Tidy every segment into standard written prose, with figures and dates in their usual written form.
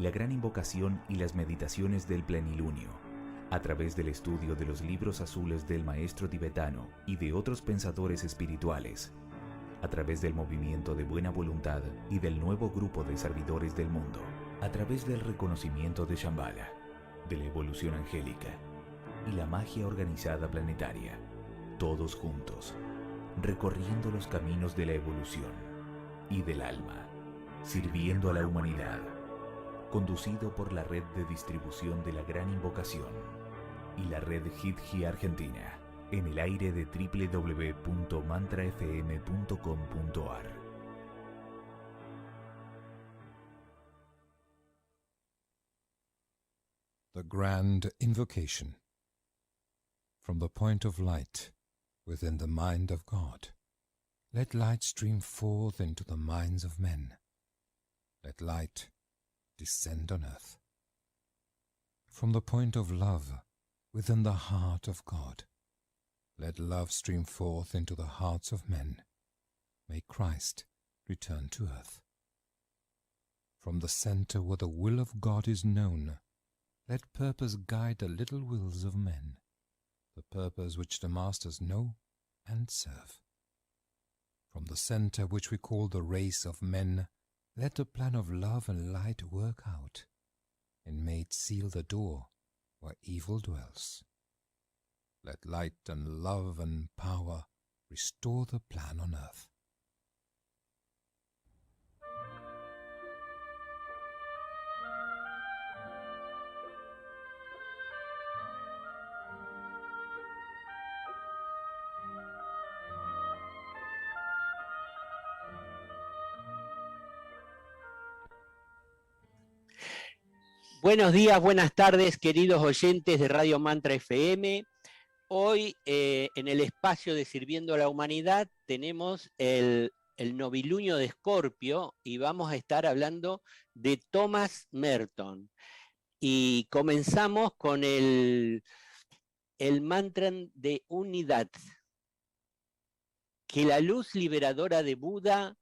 la gran invocación y las meditaciones del plenilunio, a través del estudio de los libros azules del maestro tibetano y de otros pensadores espirituales, a través del movimiento de buena voluntad y del nuevo grupo de servidores del mundo, a través del reconocimiento de Shambhala, de la evolución angélica y la magia organizada planetaria, todos juntos, recorriendo los caminos de la evolución y del alma, sirviendo a la humanidad, conducido por la red de distribución de la Gran Invocación y la red Hit Argentina, en el aire de www.mantrafm.com.ar. The Grand Invocation. From the point of light within the mind of God, let light stream forth into the minds of men. Let light descend on earth. From the point of love within the heart of God, let love stream forth into the hearts of men. May Christ return to earth. From the center where the will of God is known, let purpose guide the little wills of men, the purpose which the masters know and serve. From the center which we call the race of men, let the plan of love and light work out, and may it seal the door where evil dwells. Let light and love and power restore the plan on earth. Buenos días, buenas tardes, queridos oyentes de Radio Mantra FM. Hoy en el espacio de Sirviendo a la Humanidad tenemos el novilunio de Escorpio y vamos a estar hablando de Thomas Merton. Y comenzamos con el mantra de unidad. Que la luz liberadora de Buda,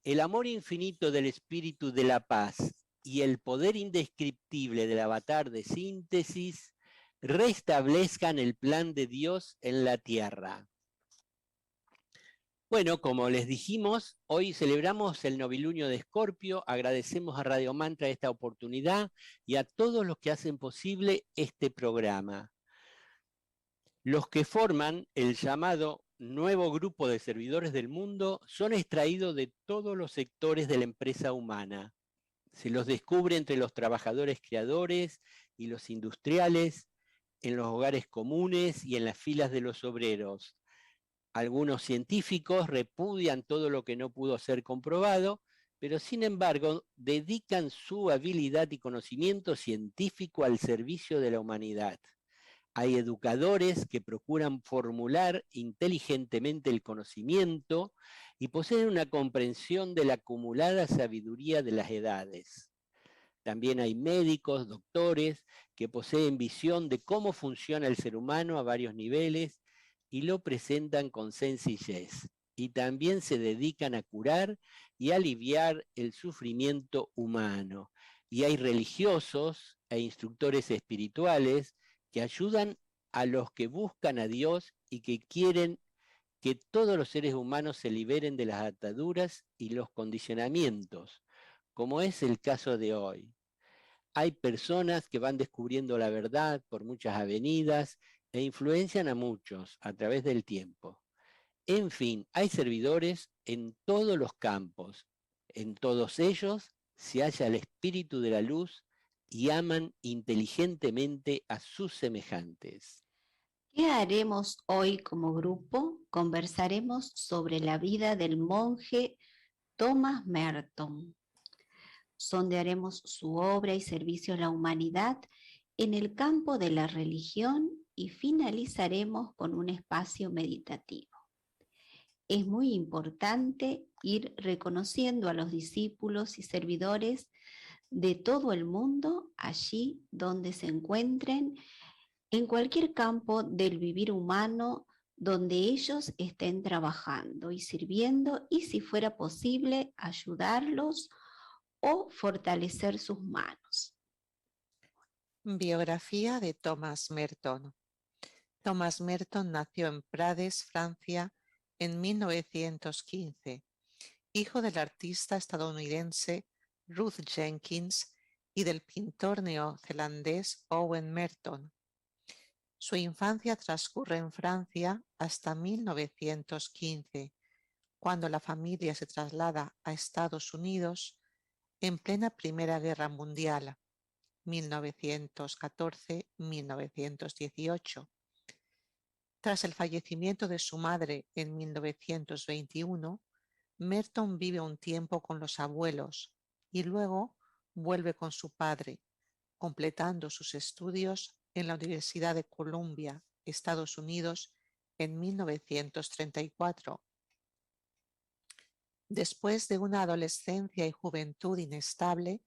el amor infinito del espíritu de la paz y el poder indescriptible del avatar de síntesis restablezcan el plan de Dios en la tierra. Bueno, como les dijimos, hoy celebramos el novilunio de Escorpio, agradecemos a Radio Mantra esta oportunidad y a todos los que hacen posible este programa. Los que forman el llamado nuevo grupo de servidores del mundo son extraídos de todos los sectores de la empresa humana. Se los descubre entre los trabajadores creadores y los industriales, en los hogares comunes y en las filas de los obreros. Algunos científicos repudian todo lo que no pudo ser comprobado, pero sin embargo dedican su habilidad y conocimiento científico al servicio de la humanidad. Hay educadores que procuran formular inteligentemente el conocimiento y poseen una comprensión de la acumulada sabiduría de las edades. También hay médicos, doctores, que poseen visión de cómo funciona el ser humano a varios niveles y lo presentan con sencillez. Y también se dedican a curar y aliviar el sufrimiento humano. Y hay religiosos e instructores espirituales que ayudan a los que buscan a Dios y que quieren que todos los seres humanos se liberen de las ataduras y los condicionamientos, como es el caso de hoy. Hay personas que van descubriendo la verdad por muchas avenidas e influencian a muchos a través del tiempo. En fin, hay servidores en todos los campos. En todos ellos se halla el espíritu de la luz y aman inteligentemente a sus semejantes. ¿Qué haremos hoy como grupo? Conversaremos sobre la vida del monje Thomas Merton. Sondearemos su obra y servicio a la humanidad en el campo de la religión y finalizaremos con un espacio meditativo. Es muy importante ir reconociendo a los discípulos y servidores de todo el mundo allí donde se encuentren, en cualquier campo del vivir humano donde ellos estén trabajando y sirviendo, y si fuera posible ayudarlos o fortalecer sus manos. Biografía de Thomas Merton. Thomas Merton nació en Prades, Francia, en 1915, hijo del artista estadounidense Ruth Jenkins y del pintor neozelandés Owen Merton. Su infancia transcurre en Francia hasta 1915, cuando la familia se traslada a Estados Unidos en plena Primera Guerra Mundial, 1914-1918. Tras el fallecimiento de su madre en 1921, Merton vive un tiempo con los abuelos y luego vuelve con su padre, completando sus estudios en la Universidad de Columbia, Estados Unidos, en 1934. Después de una adolescencia y juventud inestable,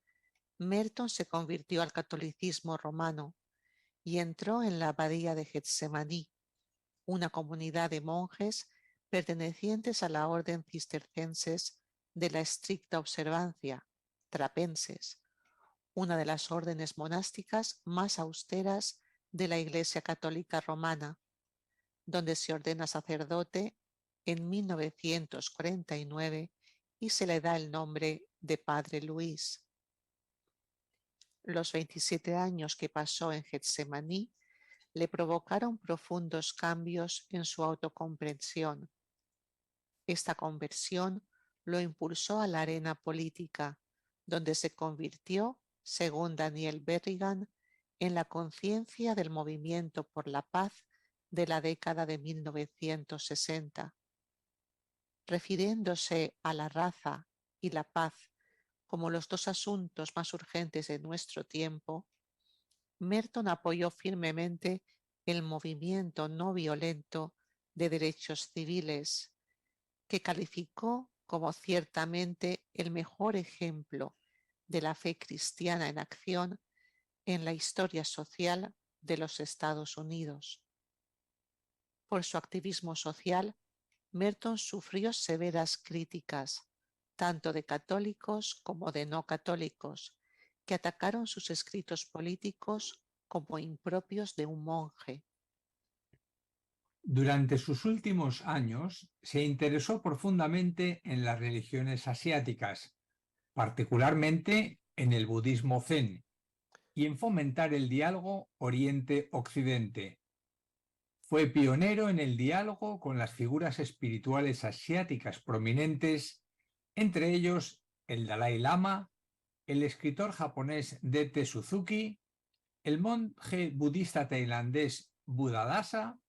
Merton se convirtió al catolicismo romano y entró en la abadía de Getsemaní, una comunidad de monjes pertenecientes a la orden cistercenses de la estricta observancia, trapenses, una de las órdenes monásticas más austeras de la Iglesia Católica Romana, donde se ordena sacerdote en 1949 y se le da el nombre de Padre Luis. Los 27 años que pasó en Getsemaní le provocaron profundos cambios en su autocomprensión. Esta conversión lo impulsó a la arena política, donde se convirtió, según Daniel Berrigan, en la conciencia del movimiento por la paz de la década de 1960. Refiriéndose a la raza y la paz como los dos asuntos más urgentes de nuestro tiempo, Merton apoyó firmemente el movimiento no violento de derechos civiles, que calificó como ciertamente el mejor ejemplo de la fe cristiana en acción en la historia social de los Estados Unidos. Por su activismo social, Merton sufrió severas críticas, tanto de católicos como de no católicos, que atacaron sus escritos políticos como impropios de un monje. Durante sus últimos años se interesó profundamente en las religiones asiáticas, particularmente en el budismo zen, y en fomentar el diálogo Oriente-Occidente. Fue pionero en el diálogo con las figuras espirituales asiáticas prominentes, entre ellos el Dalai Lama, el escritor japonés D.T. Suzuki, el monje budista tailandés Buddhadasa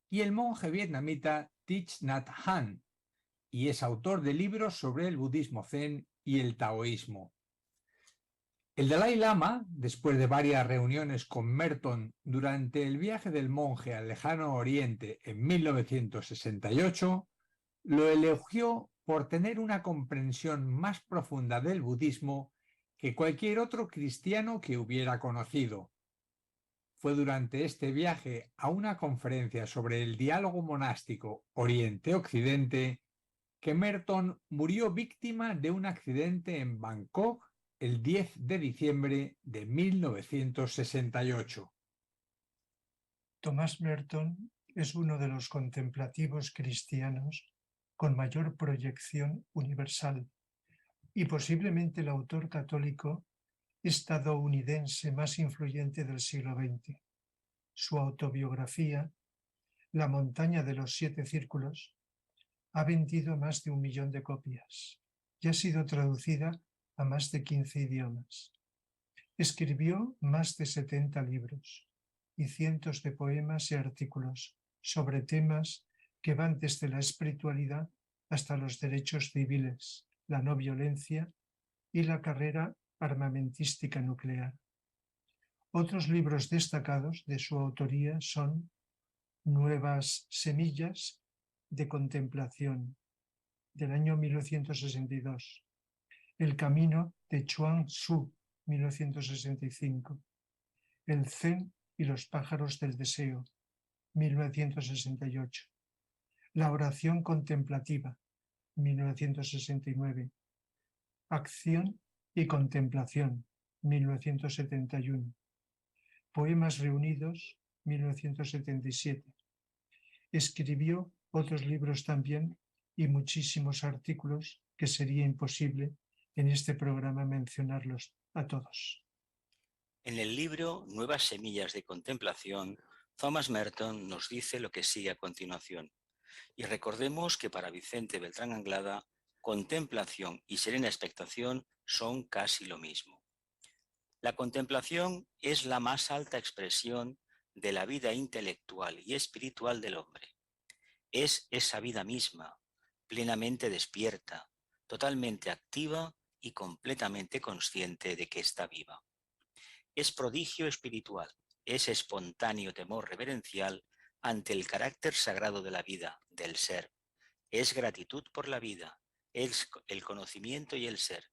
y el monje vietnamita Thich Nhat Hanh, y es autor de libros sobre el budismo zen y el taoísmo. El Dalai Lama, después de varias reuniones con Merton durante el viaje del monje al lejano oriente en 1968, lo elogió por tener una comprensión más profunda del budismo que cualquier otro cristiano que hubiera conocido. Fue durante este viaje a una conferencia sobre el diálogo monástico Oriente-Occidente que Merton murió víctima de un accidente en Bangkok el 10 de diciembre de 1968. Thomas Merton es uno de los contemplativos cristianos con mayor proyección universal y posiblemente el autor católico estadounidense más influyente del siglo XX. Su autobiografía, La montaña de los 7 círculos, ha vendido más de 1 millón de copias y ha sido traducida a más de 15 idiomas. Escribió más de 70 libros y cientos de poemas y artículos sobre temas que van desde la espiritualidad hasta los derechos civiles, la no violencia y la carrera armamentística nuclear. Otros libros destacados de su autoría son Nuevas semillas de contemplación, del año 1962, El camino de Chuang Tzu, 1965, El Zen y los pájaros del deseo, 1968, La oración contemplativa, 1969, Acción y contemplación, 1971, Poemas Reunidos, 1977. Escribió otros libros también y muchísimos artículos que sería imposible en este programa mencionarlos a todos. En el libro Nuevas semillas de contemplación, Thomas Merton nos dice lo que sigue a continuación. Y recordemos que para Vicente Beltrán Anglada, contemplación y serena expectación son casi lo mismo. La contemplación es la más alta expresión de la vida intelectual y espiritual del hombre. Es esa vida misma, plenamente despierta, totalmente activa y completamente consciente de que está viva. Es prodigio espiritual, es espontáneo temor reverencial ante el carácter sagrado de la vida, del ser. Es gratitud por la vida, es el conocimiento y el ser.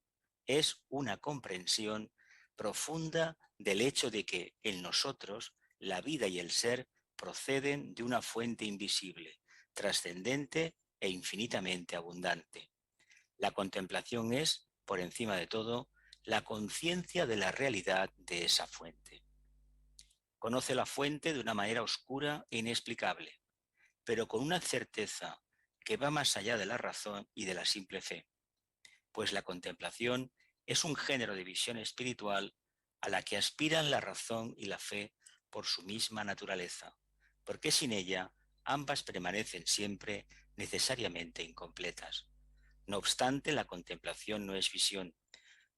Es una comprensión profunda del hecho de que en nosotros la vida y el ser proceden de una fuente invisible, trascendente e infinitamente abundante. La contemplación es, por encima de todo, la conciencia de la realidad de esa fuente. Conoce la fuente de una manera oscura e inexplicable, pero con una certeza que va más allá de la razón y de la simple fe, pues la contemplación es un género de visión espiritual a la que aspiran la razón y la fe por su misma naturaleza, porque sin ella ambas permanecen siempre necesariamente incompletas. No obstante, la contemplación no es visión,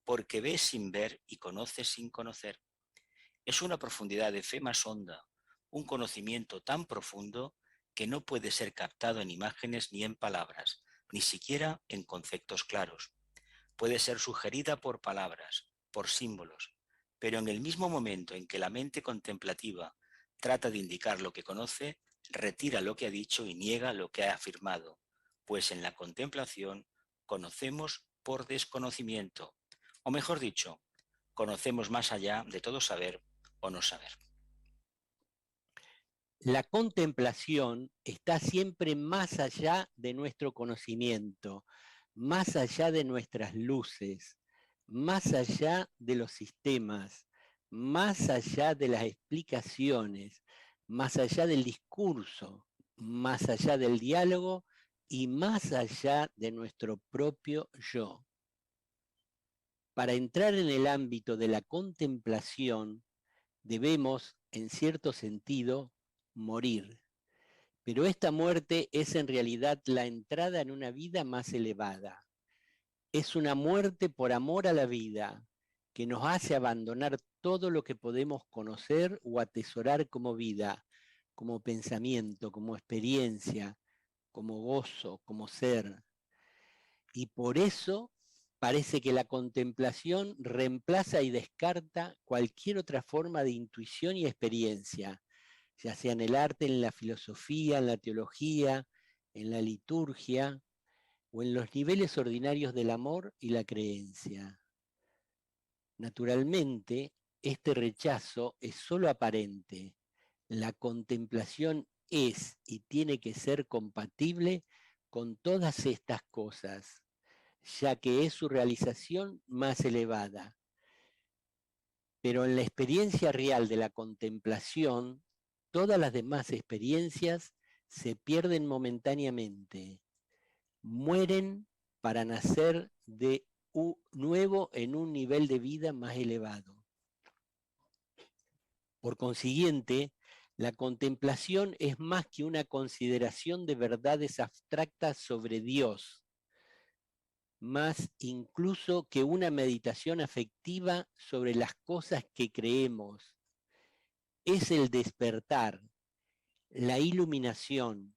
porque ve sin ver y conoce sin conocer. Es una profundidad de fe más honda, un conocimiento tan profundo que no puede ser captado en imágenes ni en palabras, ni siquiera en conceptos claros. Puede ser sugerida por palabras, por símbolos, pero en el mismo momento en que la mente contemplativa trata de indicar lo que conoce, retira lo que ha dicho y niega lo que ha afirmado, pues en la contemplación conocemos por desconocimiento, o mejor dicho, conocemos más allá de todo saber o no saber. La contemplación está siempre más allá de nuestro conocimiento, más allá de nuestras luces, más allá de los sistemas, más allá de las explicaciones, más allá del discurso, más allá del diálogo y más allá de nuestro propio yo. Para entrar en el ámbito de la contemplación, debemos, en cierto sentido, morir. Pero esta muerte es en realidad la entrada en una vida más elevada. Es una muerte por amor a la vida, que nos hace abandonar todo lo que podemos conocer o atesorar como vida, como pensamiento, como experiencia, como gozo, como ser. Y por eso parece que la contemplación reemplaza y descarta cualquier otra forma de intuición y experiencia, ya sea en el arte, en la filosofía, en la teología, en la liturgia o en los niveles ordinarios del amor y la creencia. Naturalmente, este rechazo es solo aparente. La contemplación es y tiene que ser compatible con todas estas cosas, ya que es su realización más elevada. Pero en la experiencia real de la contemplación, todas las demás experiencias se pierden momentáneamente, mueren para nacer de nuevo en un nivel de vida más elevado. Por consiguiente, la contemplación es más que una consideración de verdades abstractas sobre Dios, más incluso que una meditación afectiva sobre las cosas que creemos. Es el despertar, la iluminación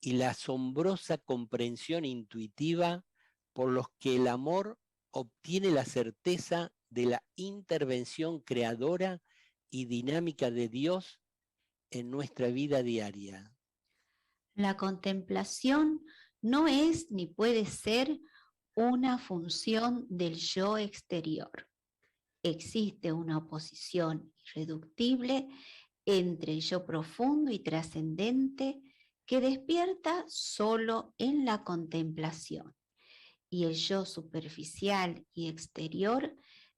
y la asombrosa comprensión intuitiva por los que el amor obtiene la certeza de la intervención creadora y dinámica de Dios en nuestra vida diaria. La contemplación no es ni puede ser una función del yo exterior. Existe una oposición irreductible entre el yo profundo y trascendente que despierta solo en la contemplación y el yo superficial y exterior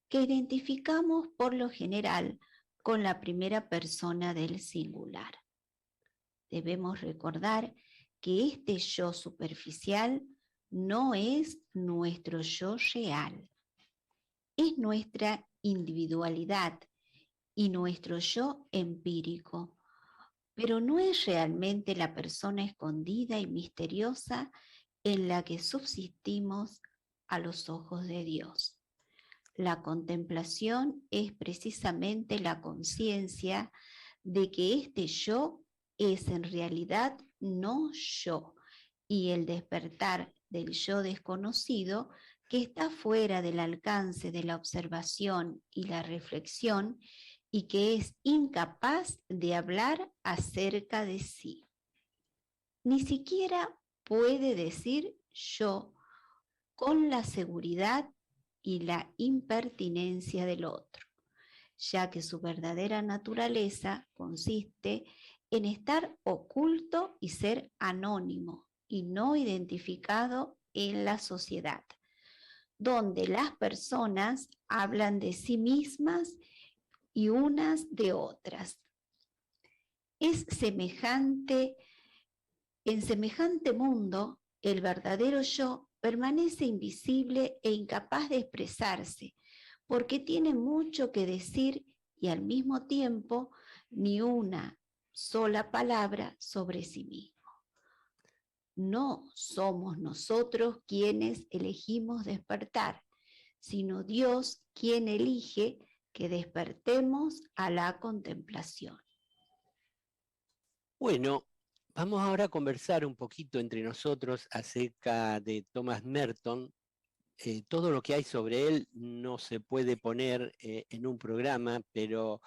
que identificamos por lo general con la primera persona del singular. Debemos recordar que este yo superficial no es nuestro yo real, es nuestra individualidad y nuestro yo empírico, pero no es realmente la persona escondida y misteriosa en la que subsistimos a los ojos de Dios. La contemplación es precisamente la conciencia de que este yo es en realidad no yo, y el despertar del yo desconocido que está fuera del alcance de la observación y la reflexión y que es incapaz de hablar acerca de sí. Ni siquiera puede decir yo con la seguridad y la impertinencia del otro, ya que su verdadera naturaleza consiste en estar oculto y ser anónimo y no identificado en la sociedad, donde las personas hablan de sí mismas y unas de otras. En semejante mundo, el verdadero yo permanece invisible e incapaz de expresarse, porque tiene mucho que decir y al mismo tiempo ni una sola palabra sobre sí mismo. No somos nosotros quienes elegimos despertar, sino Dios quien elige que despertemos a la contemplación. Bueno, vamos ahora a conversar un poquito entre nosotros acerca de Thomas Merton. Todo lo que hay sobre él no se puede poner en un programa, pero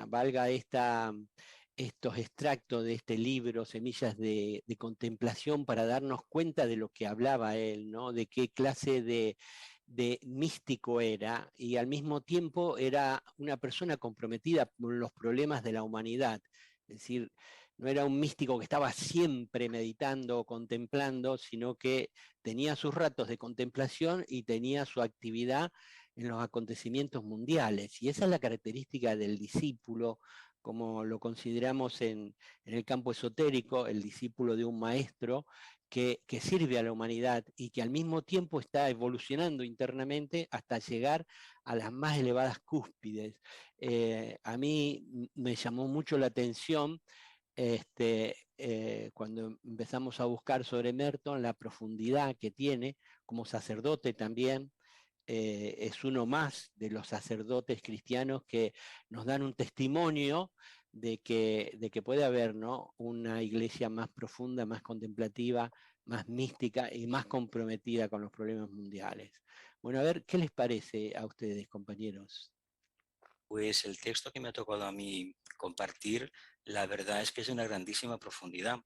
valga estos extractos de este libro, Semillas de Contemplación, para darnos cuenta de lo que hablaba él, ¿no? De qué clase de místico era, y al mismo tiempo era una persona comprometida con los problemas de la humanidad. Es decir, no era un místico que estaba siempre meditando o contemplando, sino que tenía sus ratos de contemplación y tenía su actividad en los acontecimientos mundiales. Y esa es la característica del discípulo, como lo consideramos en el campo esotérico, el discípulo de un maestro que sirve a la humanidad y que al mismo tiempo está evolucionando internamente hasta llegar a las más elevadas cúspides. A mí me llamó mucho la atención cuando empezamos a buscar sobre Merton, la profundidad que tiene como sacerdote también. Es uno más de los sacerdotes cristianos que nos dan un testimonio de que puede haber, ¿no?, una iglesia más profunda, más contemplativa, más mística y más comprometida con los problemas mundiales. Bueno, a ver, ¿qué les parece a ustedes, compañeros? Pues el texto que me ha tocado a mí compartir, la verdad es que es de una grandísima profundidad,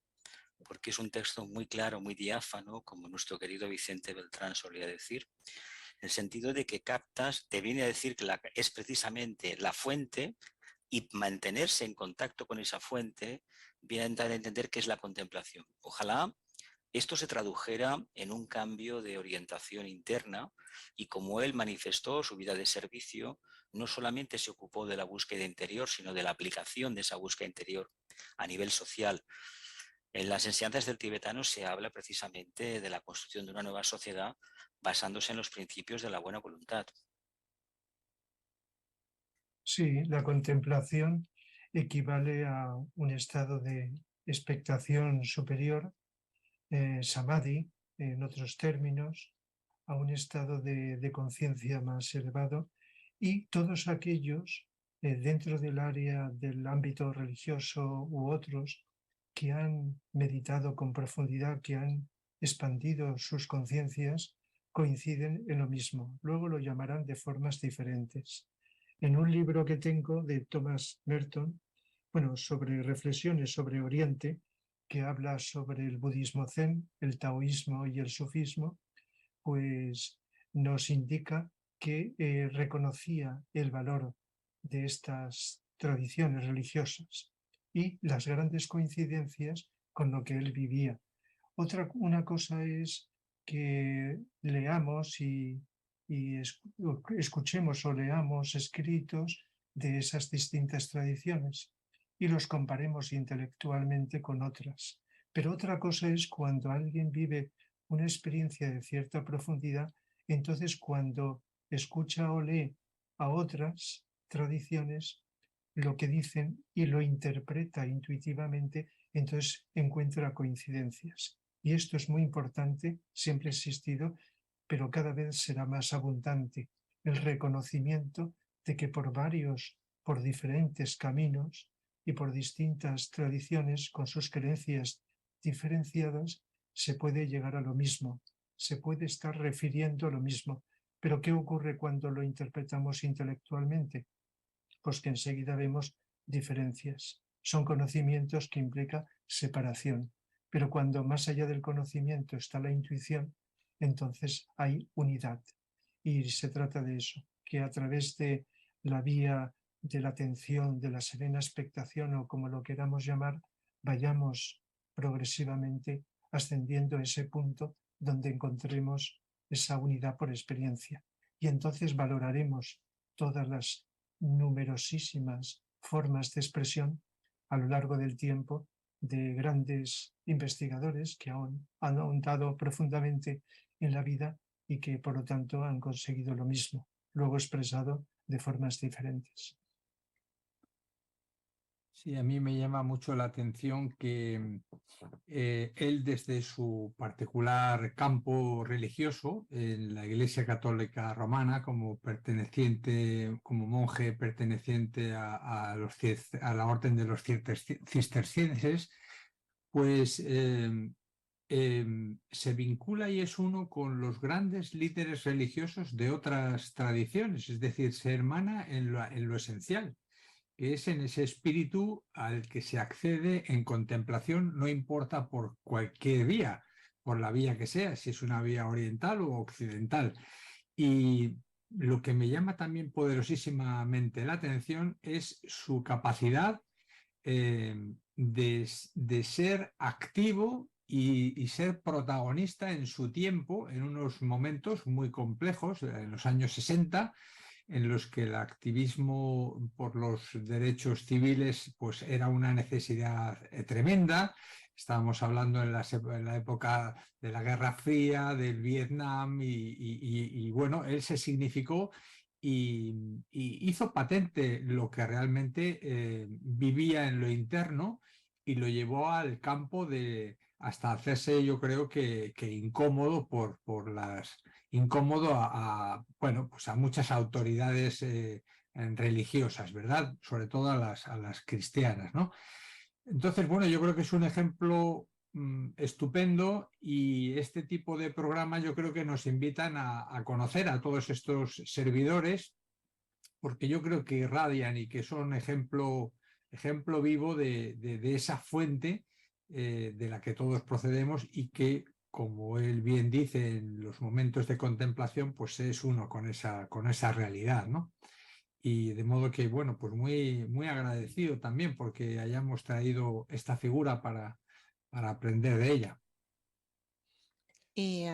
porque es un texto muy claro, muy diáfano, como nuestro querido Vicente Beltrán solía decir, en el sentido de que captas, te viene a decir que es precisamente la fuente, y mantenerse en contacto con esa fuente viene a dar a entender que es la contemplación. Ojalá esto se tradujera en un cambio de orientación interna, y como él manifestó su vida de servicio, no solamente se ocupó de la búsqueda interior, sino de la aplicación de esa búsqueda interior a nivel social. En las enseñanzas del tibetano se habla precisamente de la construcción de una nueva sociedad basándose en los principios de la buena voluntad. Sí, la contemplación equivale a un estado de expectación superior, samadhi, en otros términos, a un estado de conciencia más elevado, y todos aquellos dentro del área del ámbito religioso u otros que han meditado con profundidad, que han expandido sus conciencias, coinciden en lo mismo. Luego lo llamarán de formas diferentes. En un libro que tengo de Thomas Merton, sobre reflexiones sobre Oriente, que habla sobre el budismo zen, el taoísmo y el sufismo, pues nos indica que reconocía el valor de estas tradiciones religiosas y las grandes coincidencias con lo que él vivía. Una cosa es que leamos y escuchemos o leamos escritos de esas distintas tradiciones y los comparemos intelectualmente con otras. Pero otra cosa es cuando alguien vive una experiencia de cierta profundidad, entonces cuando escucha o lee a otras tradiciones lo que dicen y lo interpreta intuitivamente, entonces encuentra coincidencias. Y esto es muy importante, siempre ha existido, pero cada vez será más abundante el reconocimiento de que por diferentes caminos y por distintas tradiciones con sus creencias diferenciadas, se puede llegar a lo mismo, se puede estar refiriendo a lo mismo. Pero ¿qué ocurre cuando lo interpretamos intelectualmente? Pues que enseguida vemos diferencias. Son conocimientos que implican separación. Pero cuando más allá del conocimiento está la intuición, entonces hay unidad. Y se trata de eso, que a través de la vía de la atención, de la serena expectación o como lo queramos llamar, vayamos progresivamente ascendiendo a ese punto donde encontremos esa unidad por experiencia. Y entonces valoraremos todas las numerosísimas formas de expresión a lo largo del tiempo de grandes investigadores que han ahondado profundamente en la vida y que por lo tanto han conseguido lo mismo, luego expresado de formas diferentes. Sí, a mí me llama mucho la atención que él desde su particular campo religioso en la Iglesia Católica Romana, como monje perteneciente a la orden de los cistercienses, pues se vincula y es uno con los grandes líderes religiosos de otras tradiciones, es decir, se hermana en lo esencial, que es en ese espíritu al que se accede en contemplación, no importa por cualquier vía, por la vía que sea, si es una vía oriental o occidental. Y lo que me llama también poderosísimamente la atención es su capacidad de ser activo y ser protagonista en su tiempo, en unos momentos muy complejos, en los años 60, en los que el activismo por los derechos civiles pues era una necesidad tremenda. Estábamos hablando en la época de la Guerra Fría, del Vietnam, y bueno, él se significó y hizo patente lo que realmente vivía en lo interno y lo llevó al campo hasta hacerse, yo creo que incómodo bueno, pues a muchas autoridades religiosas, ¿verdad? Sobre todo a las cristianas, ¿no? Entonces, bueno, yo creo que es un ejemplo estupendo y este tipo de programas yo creo que nos invitan a conocer a todos estos servidores, porque yo creo que irradian y que son ejemplo vivo de esa fuente de la que todos procedemos y que, como él bien dice, en los momentos de contemplación, pues es uno con esa realidad, ¿no? Y de modo que, bueno, pues muy, muy agradecido también porque hayamos traído esta figura para aprender de ella. Y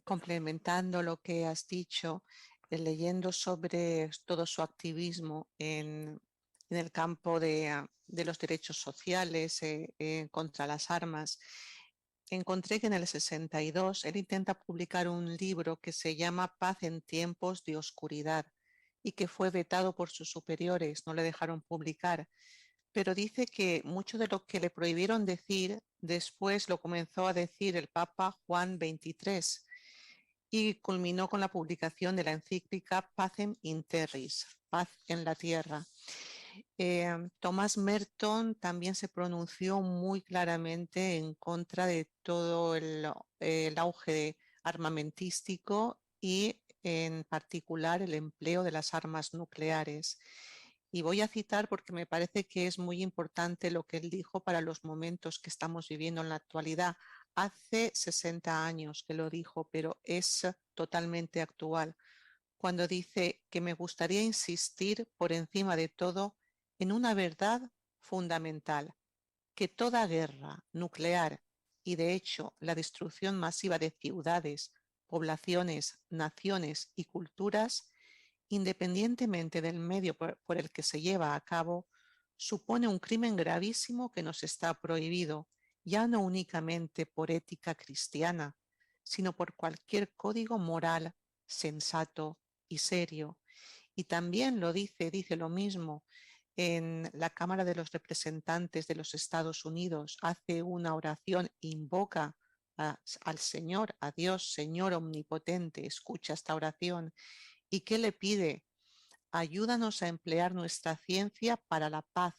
complementando lo que has dicho, leyendo sobre todo su activismo en el campo de los derechos sociales contra las armas, encontré que en el 62 él intenta publicar un libro que se llama Paz en tiempos de oscuridad y que fue vetado por sus superiores, no le dejaron publicar, pero dice que mucho de lo que le prohibieron decir después lo comenzó a decir el Papa Juan XXIII y culminó con la publicación de la encíclica Pacem in Terris, paz en la tierra. Thomas Merton también se pronunció muy claramente en contra de todo el auge armamentístico y en particular el empleo de las armas nucleares. Y voy a citar porque me parece que es muy importante lo que él dijo para los momentos que estamos viviendo en la actualidad. Hace 60 años que lo dijo, pero es totalmente actual, cuando dice que me gustaría insistir por encima de todo en una verdad fundamental, que toda guerra nuclear y de hecho la destrucción masiva de ciudades, poblaciones, naciones y culturas independientemente del medio por el que se lleva a cabo, supone un crimen gravísimo que nos está prohibido, ya no únicamente por ética cristiana, sino por cualquier código moral sensato y serio. Y también dice lo mismo en la Cámara de los Representantes de los Estados Unidos, hace una oración, invoca al Señor, a Dios, Señor omnipotente, escucha esta oración. ¿Y qué le pide? Ayúdanos a emplear nuestra ciencia para la paz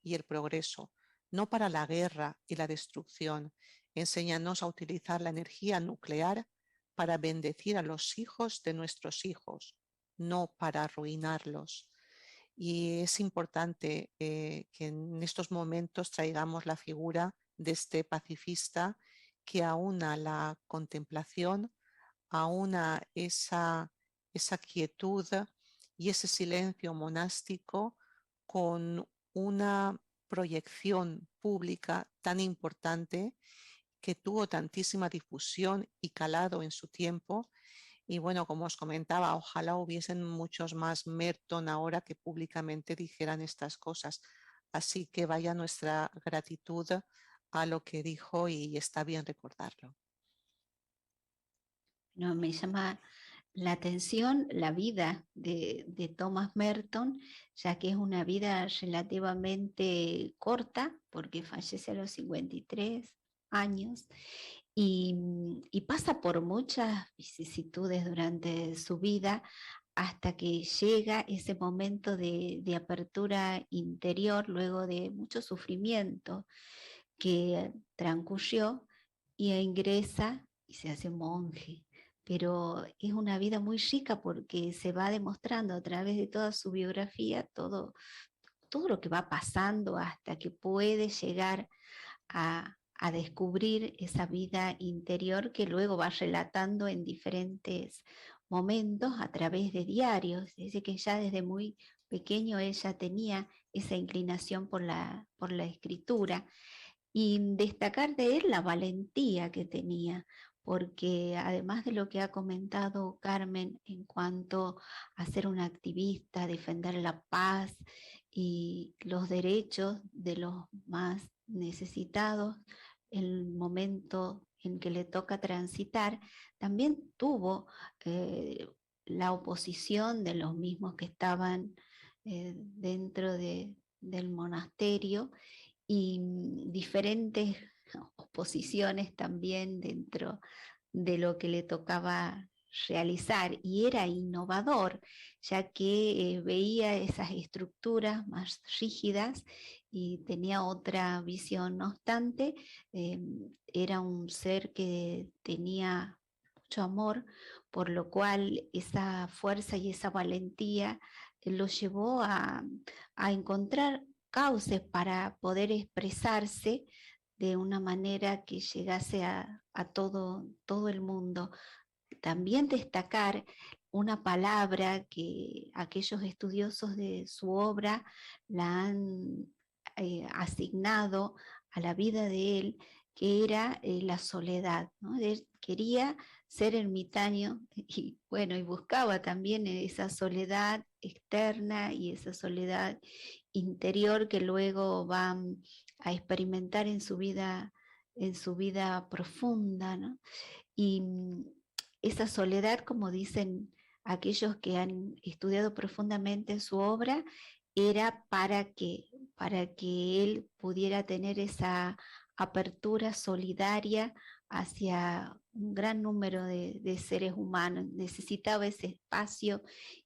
y el progreso, no para la guerra y la destrucción. Enséñanos a utilizar la energía nuclear para bendecir a los hijos de nuestros hijos, no para arruinarlos. Y es importante que en estos momentos traigamos la figura de este pacifista que aúna la contemplación, aúna esa quietud y ese silencio monástico con una proyección pública tan importante que tuvo tantísima difusión y calado en su tiempo. Y bueno, como os comentaba, ojalá hubiesen muchos más Merton ahora que públicamente dijeran estas cosas. Así que vaya nuestra gratitud a lo que dijo y está bien recordarlo. No, me llama la atención la vida de Thomas Merton, ya que es una vida relativamente corta, porque fallece a los 53 años y pasa por muchas vicisitudes durante su vida hasta que llega ese momento de apertura interior luego de mucho sufrimiento que transcurrió y ingresa y se hace monje. Pero es una vida muy rica porque se va demostrando a través de toda su biografía todo lo que va pasando hasta que puede llegar a descubrir esa vida interior que luego va relatando en diferentes momentos a través de diarios. Dice que ya desde muy pequeño ella tenía esa inclinación por la escritura y destacar de él la valentía que tenía, porque además de lo que ha comentado Carmen en cuanto a ser un activista, defender la paz y los derechos de los más necesitados, el momento en que le toca transitar, también tuvo la oposición de los mismos que estaban dentro del monasterio y diferentes oposiciones también dentro de lo que le tocaba realizar, y era innovador, ya que veía esas estructuras más rígidas y tenía otra visión. No obstante, era un ser que tenía mucho amor, por lo cual esa fuerza y esa valentía lo llevó a encontrar cauces para poder expresarse de una manera que llegase a todo el mundo. También destacar una palabra que aquellos estudiosos de su obra la han asignado a la vida de él, que era la soledad, ¿no? Él quería ser ermitaño y bueno, y buscaba también esa soledad externa y esa soledad interior que luego va a experimentar en su vida profunda, ¿no? Y esa soledad, como dicen aquellos que han estudiado profundamente su obra, era para que él pudiera tener esa apertura solidaria hacia un gran número de seres humanos. Necesitaba ese espacio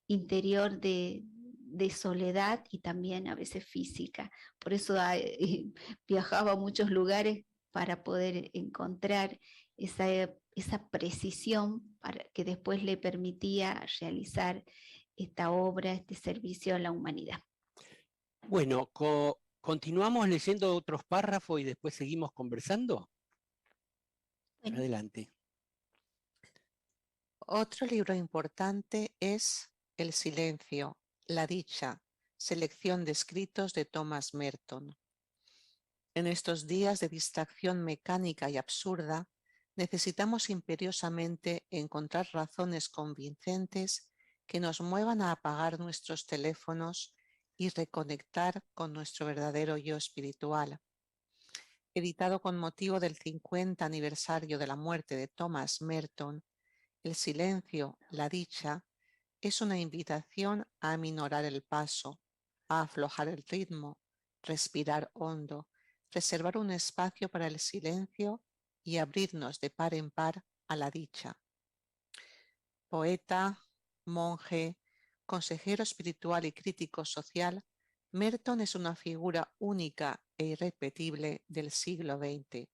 interior de soledad y también a veces física. Por eso viajaba a muchos lugares para poder encontrar esa precisión que después le permitía realizar esta obra, este servicio a la humanidad. Bueno, continuamos leyendo otros párrafos y después seguimos conversando. Bueno. Adelante. Otro libro importante es El silencio, la dicha, selección de escritos de Thomas Merton. En estos días de distracción mecánica y absurda, necesitamos imperiosamente encontrar razones convincentes que nos muevan a apagar nuestros teléfonos y reconectar con nuestro verdadero yo espiritual. Editado con motivo del 50 aniversario de la muerte de Thomas Merton, El silencio, la dicha, es una invitación a aminorar el paso, a aflojar el ritmo, respirar hondo, reservar un espacio para el silencio y abrirnos de par en par a la dicha. Poeta, monje, consejero espiritual y crítico social, Merton es una figura única e irrepetible del siglo XX,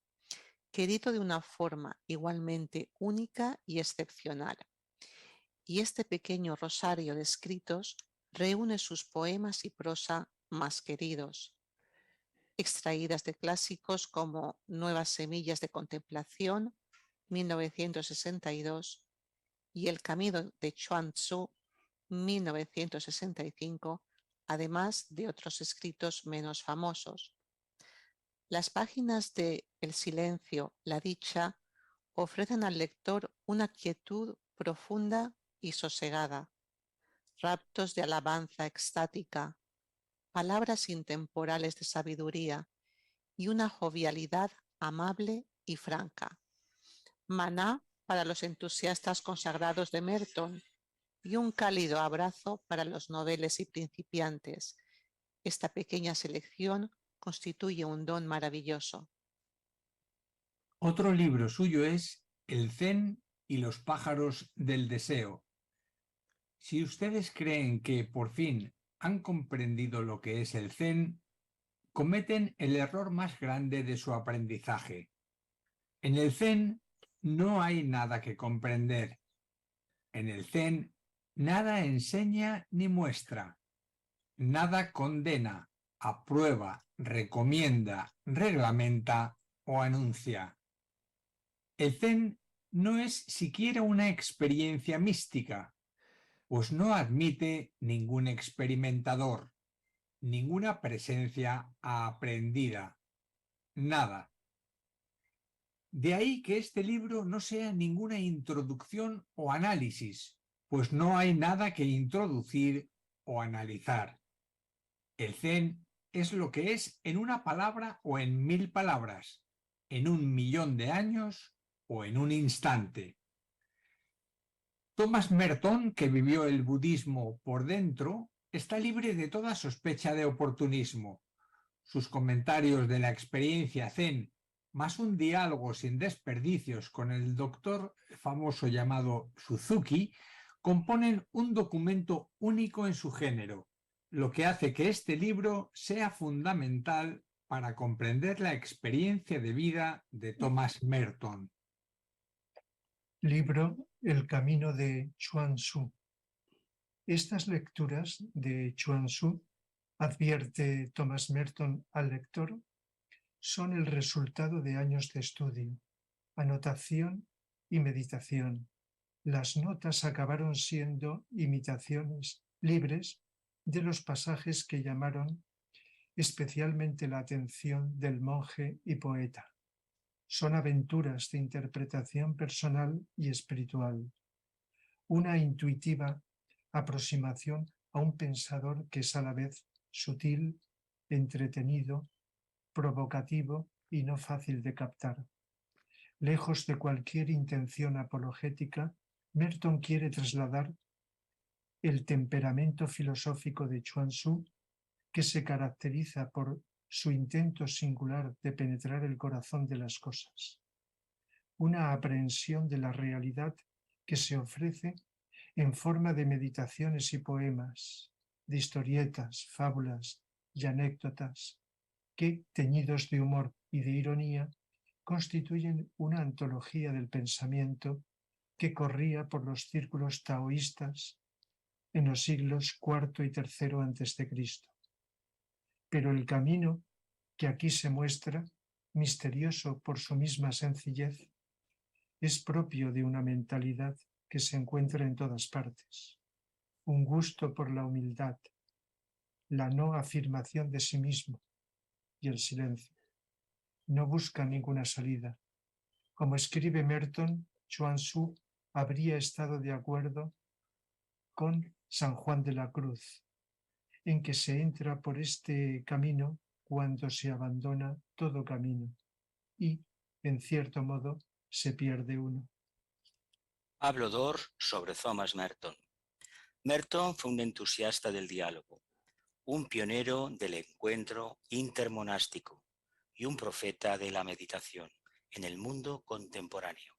querido de una forma igualmente única y excepcional. Y este pequeño rosario de escritos reúne sus poemas y prosa más queridos, extraídas de clásicos como Nuevas semillas de contemplación, 1962, y El camino de Chuang Tzu, 1965, además de otros escritos menos famosos. Las páginas de El silencio, la dicha, ofrecen al lector una quietud profunda y sosegada, raptos de alabanza extática, palabras intemporales de sabiduría y una jovialidad amable y franca. Maná para los entusiastas consagrados de Merton y un cálido abrazo para los noveles y principiantes. Esta pequeña selección constituye un don maravilloso. Otro libro suyo es El Zen y los pájaros del deseo. Si ustedes creen que por fin han comprendido lo que es el Zen, cometen el error más grande de su aprendizaje. En el Zen no hay nada que comprender. En el Zen nada enseña ni muestra. Nada condena, aprueba, recomienda, reglamenta o anuncia. El Zen no es siquiera una experiencia mística, pues no admite ningún experimentador, ninguna presencia aprendida, nada. De ahí que este libro no sea ninguna introducción o análisis, pues no hay nada que introducir o analizar. El Zen es lo que es en una palabra o en 1000 palabras, en 1.000.000 de años o en un instante. Thomas Merton, que vivió el budismo por dentro, está libre de toda sospecha de oportunismo. Sus comentarios de la experiencia Zen, más un diálogo sin desperdicios con el doctor famoso llamado Suzuki, componen un documento único en su género, lo que hace que este libro sea fundamental para comprender la experiencia de vida de Thomas Merton. Libro El camino de Chuang Tzu. Estas lecturas de Chuang Tzu, advierte Thomas Merton al lector, son el resultado de años de estudio, anotación y meditación. Las notas acabaron siendo imitaciones libres de los pasajes que llamaron especialmente la atención del monje y poeta. Son aventuras de interpretación personal y espiritual, una intuitiva aproximación a un pensador que es a la vez sutil, entretenido, provocativo y no fácil de captar. Lejos de cualquier intención apologética, Merton quiere trasladar el temperamento filosófico de Chuang Tzu, que se caracteriza por su intento singular de penetrar el corazón de las cosas. Una aprehensión de la realidad que se ofrece en forma de meditaciones y poemas, de historietas, fábulas y anécdotas, que, teñidos de humor y de ironía, constituyen una antología del pensamiento que corría por los círculos taoístas en los siglos IV y III a.C. Pero el camino que aquí se muestra, misterioso por su misma sencillez, es propio de una mentalidad que se encuentra en todas partes. Un gusto por la humildad, la no afirmación de sí mismo y el silencio. No busca ninguna salida. Como escribe Merton, Chuang Tzu habría estado de acuerdo con San Juan de la Cruz, en que se entra por este camino cuando se abandona todo camino y, en cierto modo, se pierde uno. Pablo Dor sobre Thomas Merton. Merton fue un entusiasta del diálogo, un pionero del encuentro intermonástico y un profeta de la meditación en el mundo contemporáneo.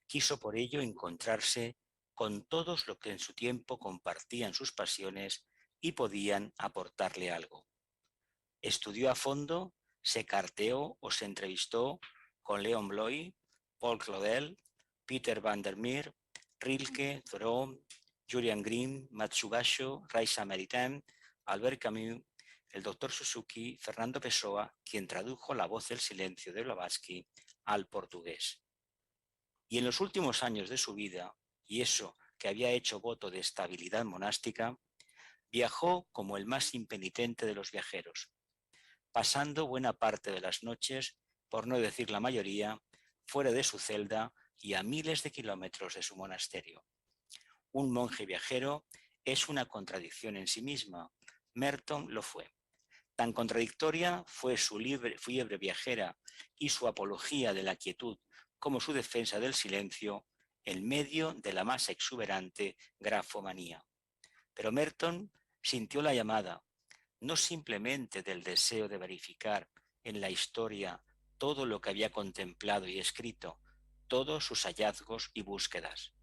Quiso por ello encontrarse con todos los que en su tiempo compartían sus pasiones y podían aportarle algo. Estudió a fondo, se carteó o se entrevistó con Leon Bloy, Paul Claudel, Peter van der Meer, Rilke, Thoreau, Julian Green, Matsugasho, Raisa Maritain, Albert Camus, el doctor Suzuki, Fernando Pessoa, quien tradujo La voz del silencio de Blavatsky al portugués. Y en los últimos años de su vida, y eso que había hecho voto de estabilidad monástica, viajó como el más impenitente de los viajeros, pasando buena parte de las noches, por no decir la mayoría, fuera de su celda y a miles de kilómetros de su monasterio. Un monje viajero es una contradicción en sí misma. Merton lo fue. Tan contradictoria fue su fiebre viajera y su apología de la quietud como su defensa del silencio en medio de la más exuberante grafomanía. Pero Merton sintió la llamada, no simplemente del deseo de verificar en la historia todo lo que había contemplado y escrito, todos sus hallazgos y búsquedas.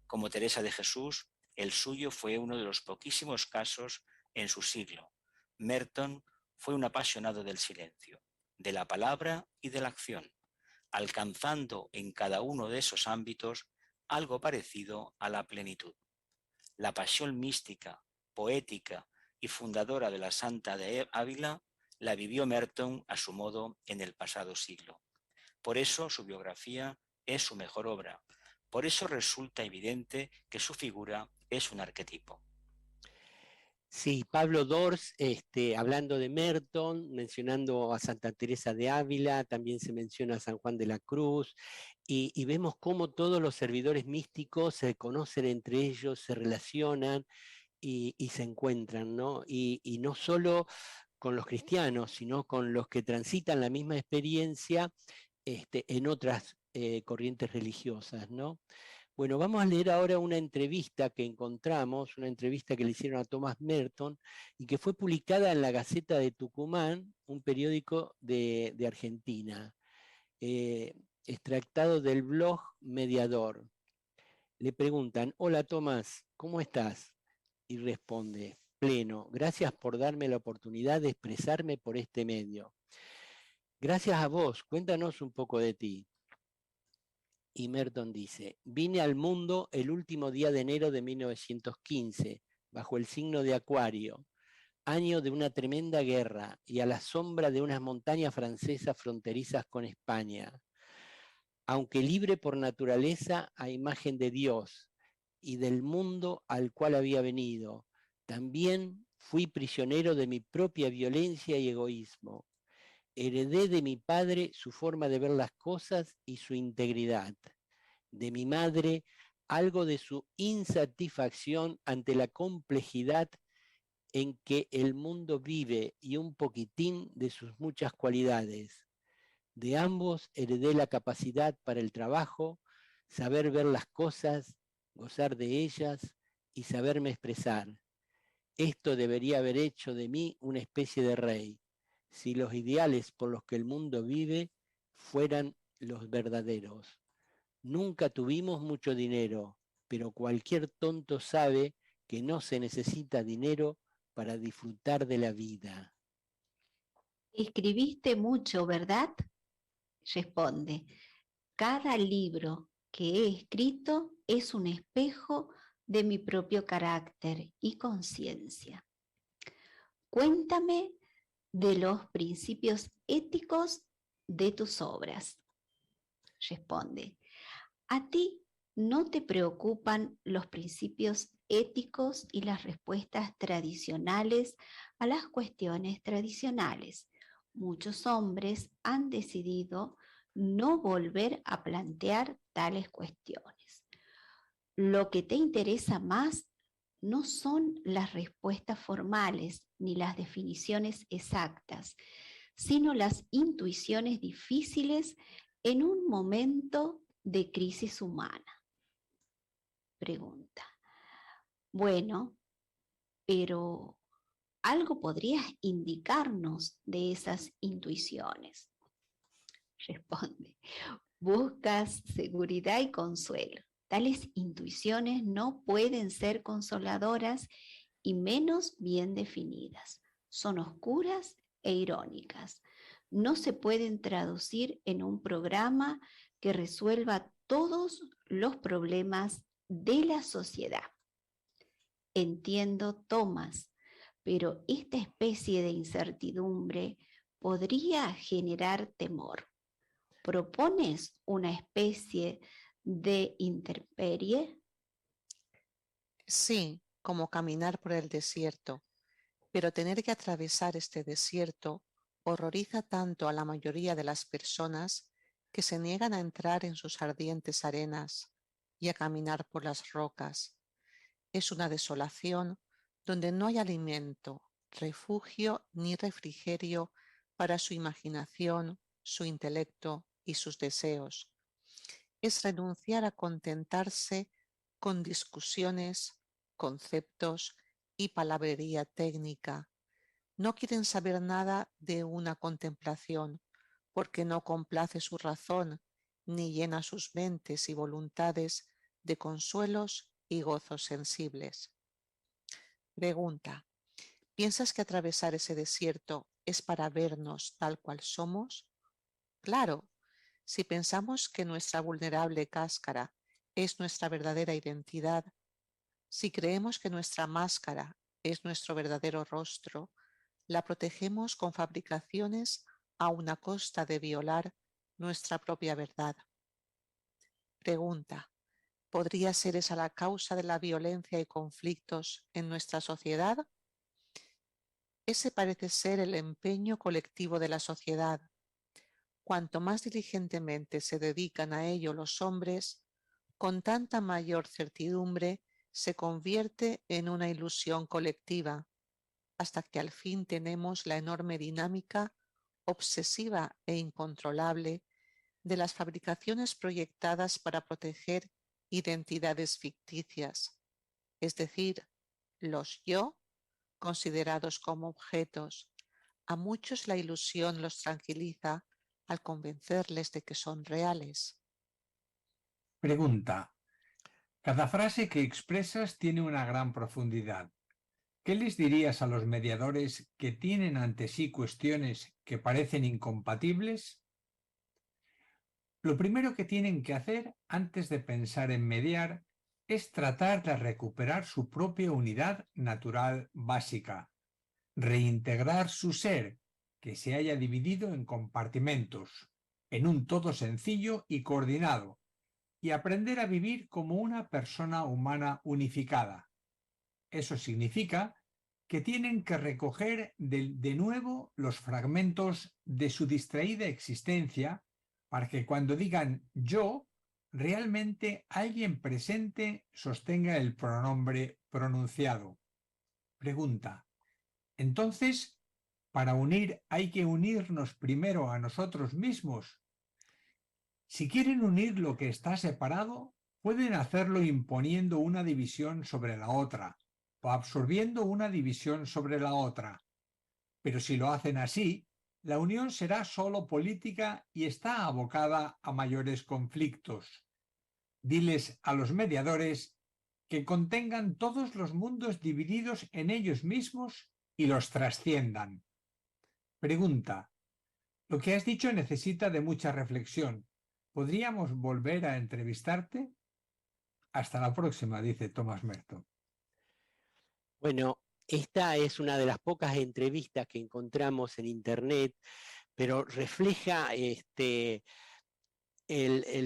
Como Teresa de Jesús, el suyo fue uno de los poquísimos casos en su siglo. Merton fue un apasionado del silencio, de la palabra y de la acción, alcanzando en cada uno de esos ámbitos algo parecido a la plenitud. La pasión mística, poética y fundadora de la Santa de Ávila la vivió Merton a su modo en el pasado siglo. Por eso su biografía es su mejor obra. Por eso resulta evidente que su figura es un arquetipo. Sí, Pablo Dors, hablando de Merton, mencionando a Santa Teresa de Ávila, también se menciona a San Juan de la Cruz, y vemos cómo todos los servidores místicos se conocen entre ellos, se relacionan y se encuentran, ¿no? Y no solo con los cristianos, sino con los que transitan la misma experiencia en otras corrientes religiosas, ¿no? Bueno, vamos a leer ahora una entrevista que encontramos, una entrevista que le hicieron a Thomas Merton y que fue publicada en la Gaceta de Tucumán, un periódico de Argentina, extractado del blog Mediador. Le preguntan, hola Tomás, ¿cómo estás? Y responde, pleno, gracias por darme la oportunidad de expresarme por este medio. Gracias a vos, cuéntanos un poco de ti. Y Merton dice, vine al mundo el último día de enero de 1915, bajo el signo de Acuario, año de una tremenda guerra y a la sombra de unas montañas francesas fronterizas con España. Aunque libre por naturaleza a imagen de Dios y del mundo al cual había venido, también fui prisionero de mi propia violencia y egoísmo. Heredé de mi padre su forma de ver las cosas y su integridad. De mi madre, algo de su insatisfacción ante la complejidad en que el mundo vive y un poquitín de sus muchas cualidades. De ambos heredé la capacidad para el trabajo, saber ver las cosas, gozar de ellas y saberme expresar. Esto debería haber hecho de mí una especie de rey, si los ideales por los que el mundo vive fueran los verdaderos. Nunca tuvimos mucho dinero, pero cualquier tonto sabe que no se necesita dinero para disfrutar de la vida. Escribiste mucho, ¿verdad? Responde, cada libro que he escrito es un espejo de mi propio carácter y conciencia. Cuéntame de los principios éticos de tus obras. Responde, ¿a ti no te preocupan los principios éticos y las respuestas tradicionales a las cuestiones tradicionales? Muchos hombres han decidido no volver a plantear tales cuestiones. Lo que te interesa más no son las respuestas formales ni las definiciones exactas, sino las intuiciones difíciles en un momento de crisis humana. Pregunta. Bueno, pero algo podrías indicarnos de esas intuiciones. Responde. Buscas seguridad y consuelo. Tales intuiciones no pueden ser consoladoras y menos bien definidas. Son oscuras e irónicas. No se pueden traducir en un programa que resuelva todos los problemas de la sociedad. Entiendo, Tomás, pero esta especie de incertidumbre podría generar temor. ¿Propones una especie de intemperie? Sí, como caminar por el desierto, pero tener que atravesar este desierto horroriza tanto a la mayoría de las personas que se niegan a entrar en sus ardientes arenas y a caminar por las rocas. Es una desolación donde no hay alimento, refugio ni refrigerio para su imaginación, su intelecto y sus deseos. Es renunciar a contentarse con discusiones, conceptos y palabrería técnica. No quieren saber nada de una contemplación porque no complace su razón ni llena sus mentes y voluntades de consuelos y gozos sensibles. Pregunta. ¿Piensas que atravesar ese desierto es para vernos tal cual somos? Claro, si pensamos que nuestra vulnerable cáscara es nuestra verdadera identidad, si creemos que nuestra máscara es nuestro verdadero rostro, la protegemos con fabricaciones a una costa de violar nuestra propia verdad. Pregunta. ¿Podría ser esa la causa de la violencia y conflictos en nuestra sociedad? Ese parece ser el empeño colectivo de la sociedad. Cuanto más diligentemente se dedican a ello los hombres, con tanta mayor certidumbre se convierte en una ilusión colectiva, hasta que al fin tenemos la enorme dinámica obsesiva e incontrolable de las fabricaciones proyectadas para proteger identidades ficticias, es decir, los yo considerados como objetos. A muchos la ilusión los tranquiliza al convencerles de que son reales. Pregunta. Cada frase que expresas tiene una gran profundidad. ¿Qué les dirías a los mediadores que tienen ante sí cuestiones que parecen incompatibles? Lo primero que tienen que hacer antes de pensar en mediar es tratar de recuperar su propia unidad natural básica, reintegrar su ser, que se haya dividido en compartimentos, en un todo sencillo y coordinado, y aprender a vivir como una persona humana unificada. Eso significa que tienen que recoger de nuevo los fragmentos de su distraída existencia para que cuando digan yo, realmente alguien presente sostenga el pronombre pronunciado. Pregunta. Entonces, para unir hay que unirnos primero a nosotros mismos. Si quieren unir lo que está separado, pueden hacerlo imponiendo una división sobre la otra o absorbiendo una división sobre la otra. Pero si lo hacen así, la unión será solo política y está abocada a mayores conflictos. Diles a los mediadores que contengan todos los mundos divididos en ellos mismos y los trasciendan. Pregunta. Lo que has dicho necesita de mucha reflexión. ¿Podríamos volver a entrevistarte? Hasta la próxima, dice Thomas Merton. Bueno, esta es una de las pocas entrevistas que encontramos en internet, pero refleja el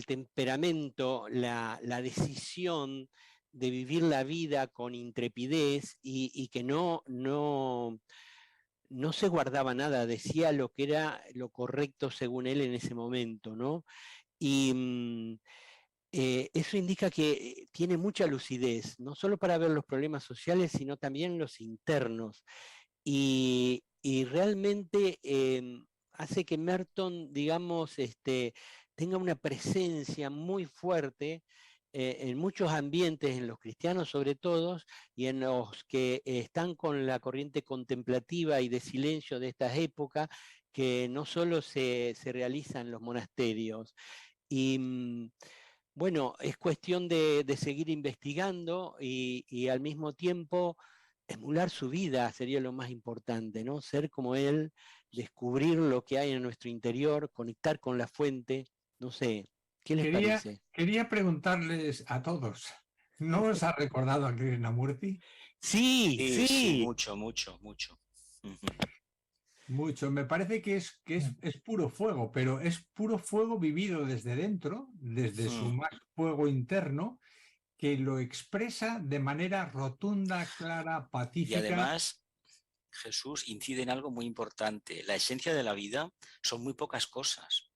temperamento, la decisión de vivir la vida con intrepidez y que no se guardaba nada, decía lo que era lo correcto según él en ese momento, ¿no? Y eso indica que tiene mucha lucidez, no solo para ver los problemas sociales, sino también los internos. Y realmente hace que Merton, digamos, tenga una presencia muy fuerte en muchos ambientes, en los cristianos sobre todo, y en los que están con la corriente contemplativa y de silencio de estas épocas, que no solo se realiza en los monasterios. Y bueno, es cuestión de seguir investigando y al mismo tiempo emular su vida sería lo más importante, ¿no? Ser como él, descubrir lo que hay en nuestro interior, conectar con la fuente, no sé, ¿qué les parece? Quería preguntarles a todos, ¿no os ha recordado a Krishnamurti? Sí, Sí, sí. mucho, mucho, mucho. Ujú. Mucho. Me parece que es puro fuego, pero es puro fuego vivido desde dentro, desde su más fuego interno, que lo expresa de manera rotunda, clara, Y pacífica. además, Jesús incide en algo muy importante. La esencia de la vida son muy pocas cosas.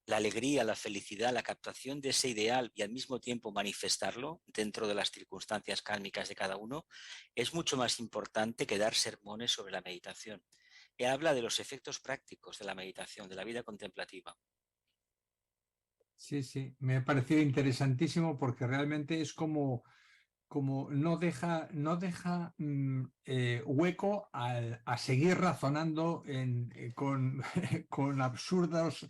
La alegría, la felicidad, la captación de ese ideal y al mismo tiempo manifestarlo dentro de las circunstancias kármicas de cada uno es mucho más importante que dar sermones sobre la meditación. Él habla de los efectos prácticos de la meditación, de la vida contemplativa. Sí, sí, me ha parecido interesantísimo porque realmente es como no deja hueco a seguir razonando con absurdas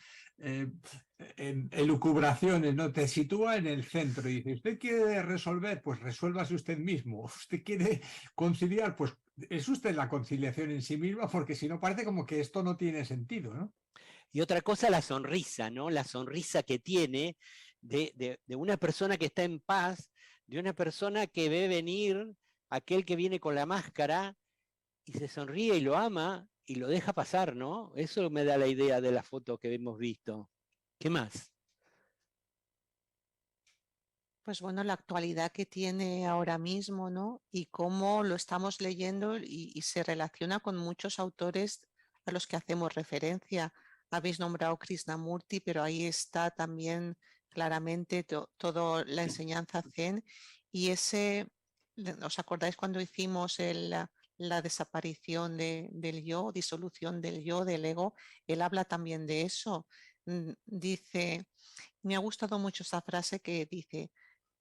elucubraciones, ¿no? Te sitúa en el centro y dice, ¿usted quiere resolver? Pues resuélvase usted mismo. ¿Usted quiere conciliar? Pues es usted la conciliación en sí misma, porque si no parece como que esto no tiene sentido, ¿no? Y otra cosa, la sonrisa, ¿no? La sonrisa que tiene de una persona que está en paz, de una persona que ve venir aquel que viene con la máscara y se sonríe y lo ama y lo deja pasar, ¿no? Eso me da la idea de la foto que hemos visto. ¿Qué más? Pues bueno, la actualidad que tiene ahora mismo, ¿no? Y cómo lo estamos leyendo y se relaciona con muchos autores a los que hacemos referencia. Habéis nombrado Krishnamurti, pero ahí está también claramente toda la enseñanza Zen y ¿os acordáis cuando hicimos la desaparición del yo, disolución del yo, del ego? Él habla también de eso. Dice, me ha gustado mucho esa frase que dice,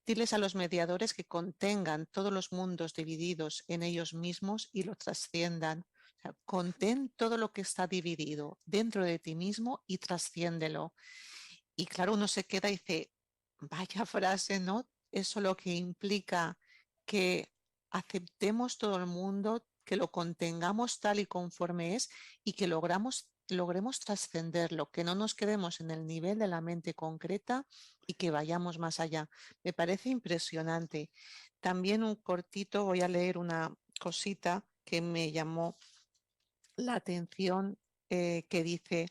diles a los mediadores que contengan todos los mundos divididos en ellos mismos y lo trasciendan. O sea, contén todo lo que está dividido dentro de ti mismo y trasciéndelo. Y claro, uno se queda y dice, vaya frase, ¿no? Eso lo que implica que aceptemos todo el mundo, que lo contengamos tal y conforme es y que logremos trascenderlo, que no nos quedemos en el nivel de la mente concreta y que vayamos más allá. Me parece impresionante. También un cortito, voy a leer una cosita que me llamó la atención, que dice,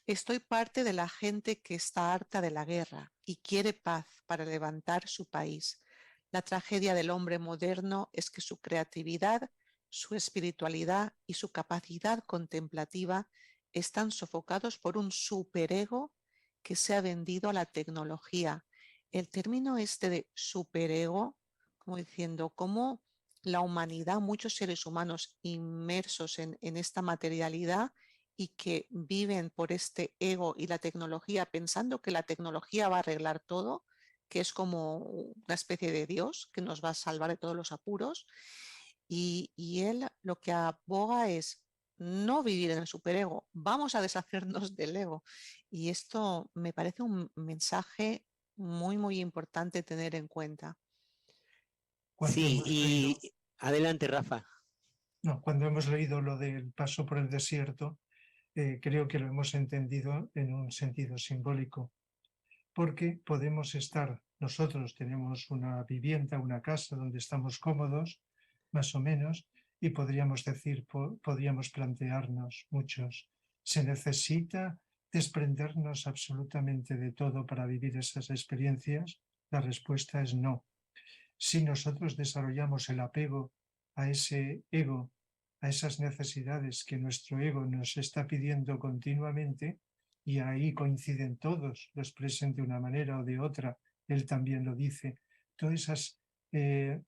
estoy parte de la gente que está harta de la guerra y quiere paz para levantar su país. La tragedia del hombre moderno es que su creatividad, su espiritualidad y su capacidad contemplativa están sofocados por un superego que se ha vendido a la tecnología. El término este de superego, como diciendo, cómo la humanidad, muchos seres humanos inmersos en esta materialidad, y que viven por este ego y la tecnología pensando que la tecnología va a arreglar todo, que es como una especie de Dios que nos va a salvar de todos los apuros. Y él lo que aboga es no vivir en el superego, vamos a deshacernos del ego. Y esto me parece un mensaje muy, muy importante tener en cuenta. Cuando Sí, hemos leído, y adelante, Rafa. no, cuando hemos leído lo del paso por el desierto, creo que lo hemos entendido en un sentido simbólico, porque podemos estar, nosotros tenemos una vivienda, una casa donde estamos cómodos, más o menos, y podríamos decir, podríamos plantearnos muchos, ¿se necesita desprendernos absolutamente de todo para vivir esas experiencias? La respuesta es no. Si nosotros desarrollamos el apego a ese ego, a esas necesidades que nuestro ego nos está pidiendo continuamente, y ahí coinciden todos, lo expresen de una manera o de otra, él también lo dice, todas esas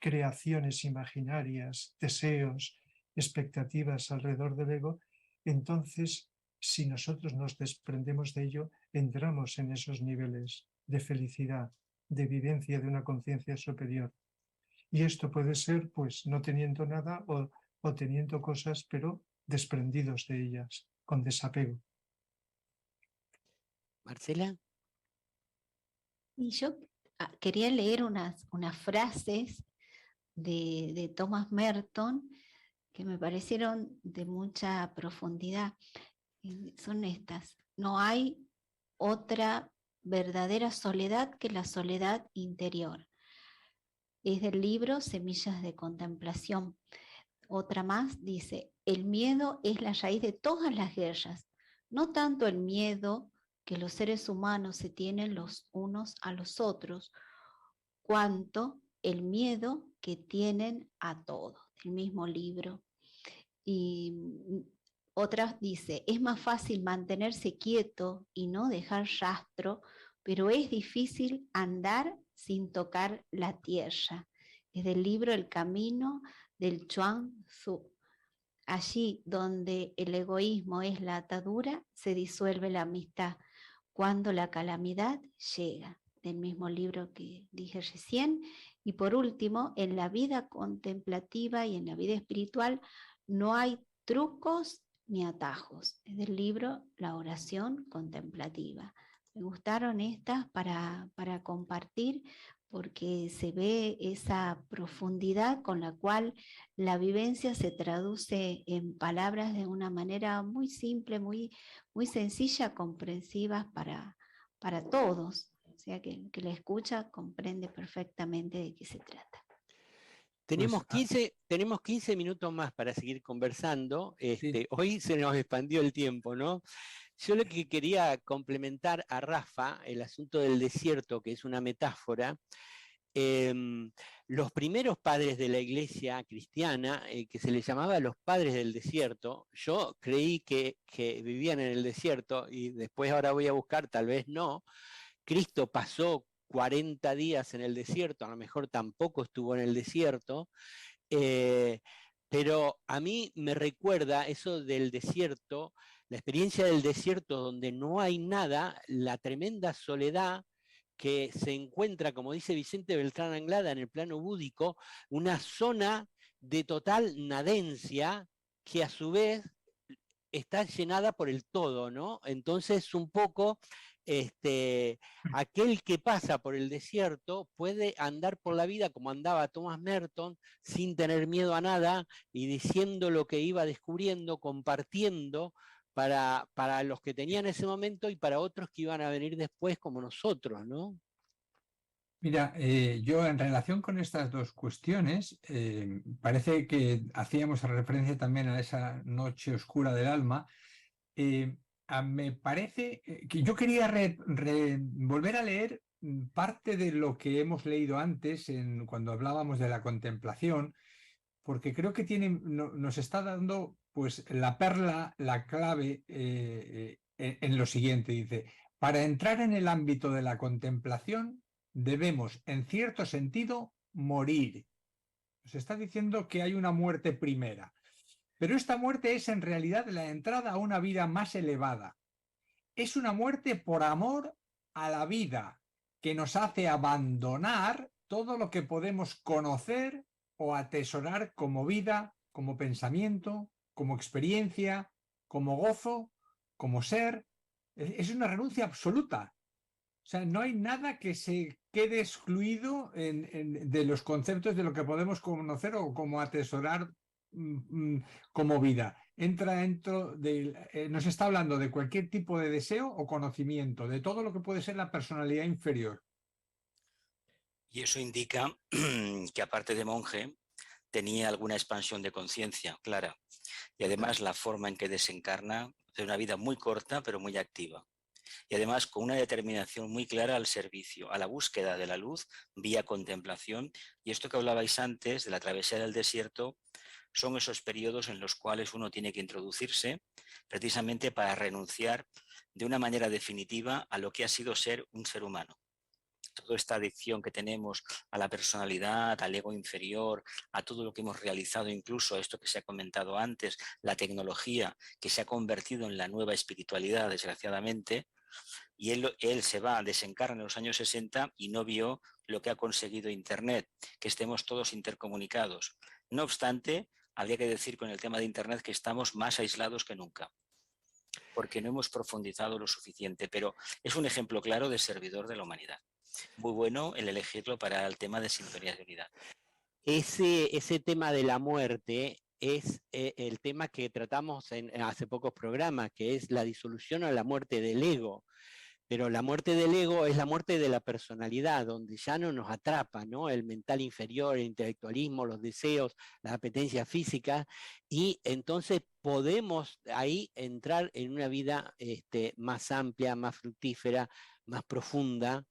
creaciones imaginarias, deseos, expectativas alrededor del ego, entonces si nosotros nos desprendemos de ello, entramos en esos niveles de felicidad, de vivencia de una conciencia superior. Y esto puede ser pues no teniendo nada o teniendo cosas, pero desprendidos de ellas, con desapego. Marcela. Y yo quería leer unas frases de Thomas Merton que me parecieron de mucha profundidad. Son estas: no hay otra verdadera soledad que la soledad interior. Es del libro Semillas de Contemplación. Otra más dice: el miedo es la raíz de todas las guerras, no tanto el miedo que los seres humanos se tienen los unos a los otros, cuanto el miedo que tienen a todos. El mismo libro. Y otra dice: es más fácil mantenerse quieto y no dejar rastro, pero es difícil andar sin tocar la tierra. Es del libro El Camino del Chuang Tzu. Allí donde el egoísmo es la atadura, se disuelve la amistad cuando la calamidad llega. Del mismo libro que dije recién. Y por último, en la vida contemplativa y en la vida espiritual no hay trucos ni atajos. Es del libro La Oración Contemplativa. Me gustaron estas para compartir, porque se ve esa profundidad con la cual la vivencia se traduce en palabras de una manera muy simple, muy sencilla, comprensiva para todos. O sea, que el que la escucha comprende perfectamente de qué se trata. Tenemos 15 minutos más para seguir conversando. Sí. Hoy se nos expandió el tiempo, ¿no? Yo lo que quería complementar a Rafa, el asunto del desierto, que es una metáfora. Los primeros padres de la iglesia cristiana, que se les llamaba los padres del desierto, yo creí que vivían en el desierto y después ahora voy a buscar, tal vez no. Cristo pasó 40 días en el desierto, a lo mejor tampoco estuvo en el desierto, pero a mí me recuerda eso del desierto, la experiencia del desierto donde no hay nada, la tremenda soledad que se encuentra, como dice Vicente Beltrán Anglada, en el plano búdico, una zona de total nadencia que a su vez está llenada por el todo, ¿no? Entonces, un poco, aquel que pasa por el desierto puede andar por la vida como andaba Thomas Merton, sin tener miedo a nada y diciendo lo que iba descubriendo, compartiendo para los que tenían ese momento y para otros que iban a venir después como nosotros, ¿no? Mira, yo en relación con estas dos cuestiones, parece que hacíamos referencia también a esa noche oscura del alma. Me parece que yo quería volver a leer parte de lo que hemos leído antes cuando hablábamos de la contemplación, porque creo que nos está dando pues la perla, la clave en lo siguiente. Dice: para entrar en el ámbito de la contemplación debemos, en cierto sentido, morir. Nos está diciendo que hay una muerte primera. Pero esta muerte es en realidad la entrada a una vida más elevada. Es una muerte por amor a la vida, que nos hace abandonar todo lo que podemos conocer o atesorar como vida, como pensamiento, como experiencia, como gozo, como ser. Es una renuncia absoluta. O sea, no hay nada que se quede excluido de los conceptos de lo que podemos conocer o como atesorar como vida. Entra dentro nos está hablando de cualquier tipo de deseo o conocimiento, de todo lo que puede ser la personalidad inferior. Y eso indica que aparte de monje tenía alguna expansión de conciencia clara y además la forma en que desencarna de una vida muy corta pero muy activa. Y además con una determinación muy clara al servicio, a la búsqueda de la luz vía contemplación. Y esto que hablabais antes de la travesía del desierto son esos periodos en los cuales uno tiene que introducirse precisamente para renunciar de una manera definitiva a lo que ha sido ser un ser humano. Toda esta adicción que tenemos a la personalidad, al ego inferior, a todo lo que hemos realizado, incluso a esto que se ha comentado antes, la tecnología que se ha convertido en la nueva espiritualidad, desgraciadamente, y él se va, desencarna en los años 60 y no vio lo que ha conseguido Internet, que estemos todos intercomunicados. No obstante, habría que decir con el tema de Internet que estamos más aislados que nunca, porque no hemos profundizado lo suficiente, pero es un ejemplo claro de servidor de la humanidad. Muy bueno el elegirlo para el tema de sintonías de unidad. Ese tema de la muerte es el tema que tratamos hace pocos programas, que es la disolución o la muerte del ego. Pero la muerte del ego es la muerte de la personalidad, donde ya no nos atrapa, ¿no? El mental inferior, el intelectualismo, los deseos, las apetencias físicas, y entonces podemos ahí entrar en una vida más amplia, más fructífera, más profunda.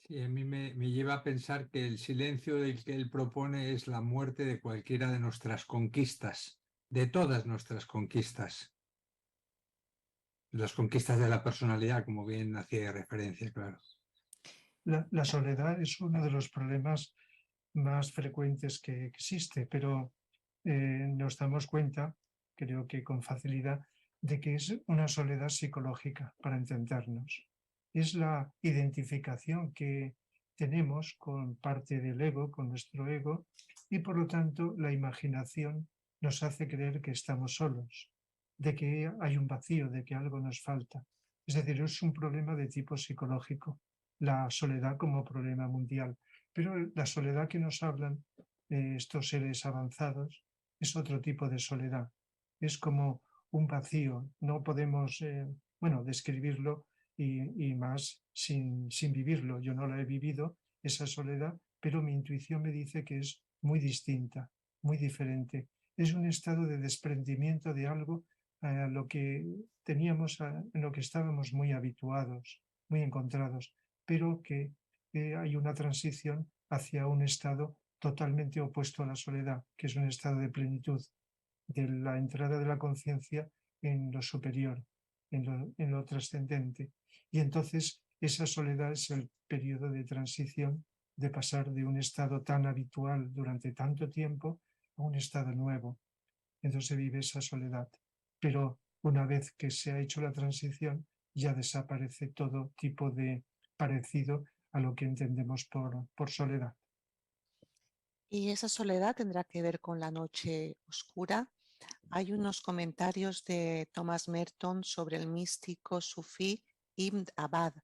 Sí, a mí me lleva a pensar que el silencio del que él propone es la muerte de cualquiera de nuestras conquistas, de todas nuestras conquistas. Las conquistas de la personalidad, como bien hacía referencia, claro. La soledad es uno de los problemas más frecuentes que existe, pero nos damos cuenta, creo que con facilidad, de que es una soledad psicológica, para entendernos. Es la identificación que tenemos con parte del ego, con nuestro ego, y por lo tanto la imaginación nos hace creer que estamos solos, de que hay un vacío, de que algo nos falta. Es decir, es un problema de tipo psicológico, la soledad como problema mundial. Pero la soledad que nos hablan estos seres avanzados es otro tipo de soledad. Es como un vacío. No podemos, describirlo y más sin vivirlo. Yo no la he vivido, esa soledad, pero mi intuición me dice que es muy distinta, muy diferente. Es un estado de desprendimiento de algo a lo que teníamos, en lo que estábamos muy habituados, muy encontrados, pero que hay una transición hacia un estado totalmente opuesto a la soledad, que es un estado de plenitud, de la entrada de la conciencia en lo superior, en lo trascendente. Y entonces esa soledad es el periodo de transición, de pasar de un estado tan habitual durante tanto tiempo a un estado nuevo. Entonces se vive esa soledad. Pero una vez que se ha hecho la transición, ya desaparece todo tipo de parecido a lo que entendemos por soledad. Y esa soledad tendrá que ver con la noche oscura. Hay unos comentarios de Thomas Merton sobre el místico sufí Ibn Abad.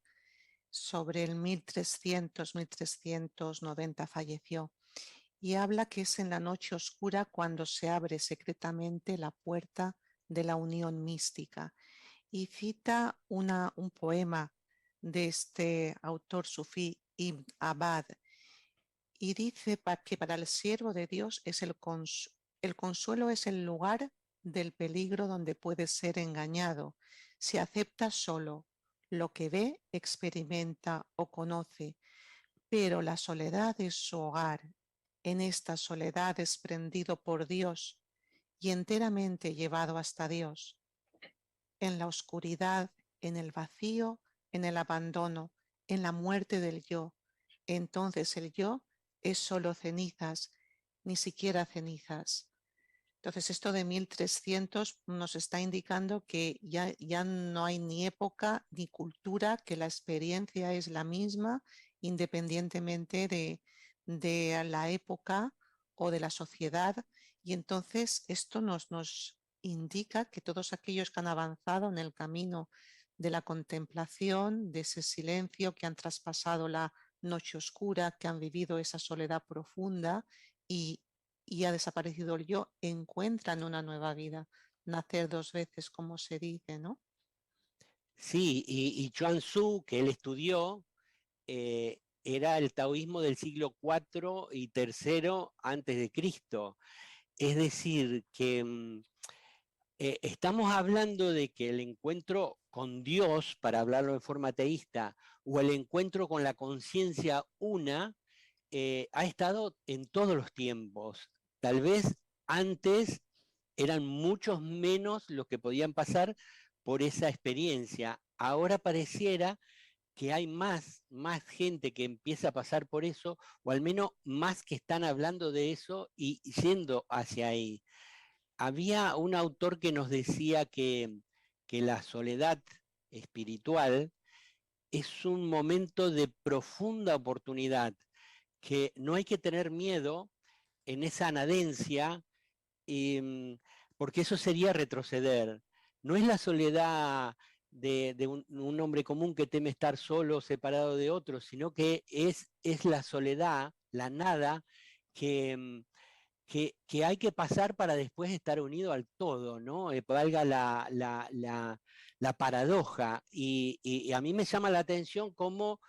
Sobre el 1300-1390 falleció. Y habla que es en la noche oscura cuando se abre secretamente la puerta de la unión mística. Y cita un poema de este autor sufí Ibn Abad, y dice que para el siervo de Dios es el consuelo es el lugar del peligro donde puede ser engañado. Si acepta solo lo que ve, experimenta o conoce, pero la soledad es su hogar. En esta soledad desprendido por Dios y enteramente llevado hasta Dios. En la oscuridad, en el vacío, en el abandono, en la muerte del yo. Entonces el yo es solo cenizas, ni siquiera cenizas. Entonces esto de 1300 nos está indicando que ya no hay ni época ni cultura, que la experiencia es la misma independientemente de la época o de la sociedad. Y entonces esto nos indica que todos aquellos que han avanzado en el camino de la contemplación, de ese silencio, que han traspasado la noche oscura, que han vivido esa soledad profunda y ha desaparecido el yo, encuentran una nueva vida, nacer dos veces, como se dice, ¿no? Sí, y Chuang Tzu, que él estudió, era el taoísmo del siglo IV y III antes de Cristo. Es decir, que estamos hablando de que el encuentro con Dios, para hablarlo de forma teísta, o el encuentro con la conciencia una, ha estado en todos los tiempos. Tal vez antes eran muchos menos los que podían pasar por esa experiencia. Ahora pareciera que hay más gente que empieza a pasar por eso, o al menos más que están hablando de eso y yendo hacia ahí. Había un autor que nos decía que la soledad espiritual es un momento de profunda oportunidad, que no hay que tener miedo en esa anadencia, porque eso sería retroceder. No es la soledad de un hombre común que teme estar solo, separado de otros, sino que es la soledad, la nada, que, que hay que pasar para después estar unido al todo, ¿no? Valga la paradoja. Y a mí me llama la atención cómo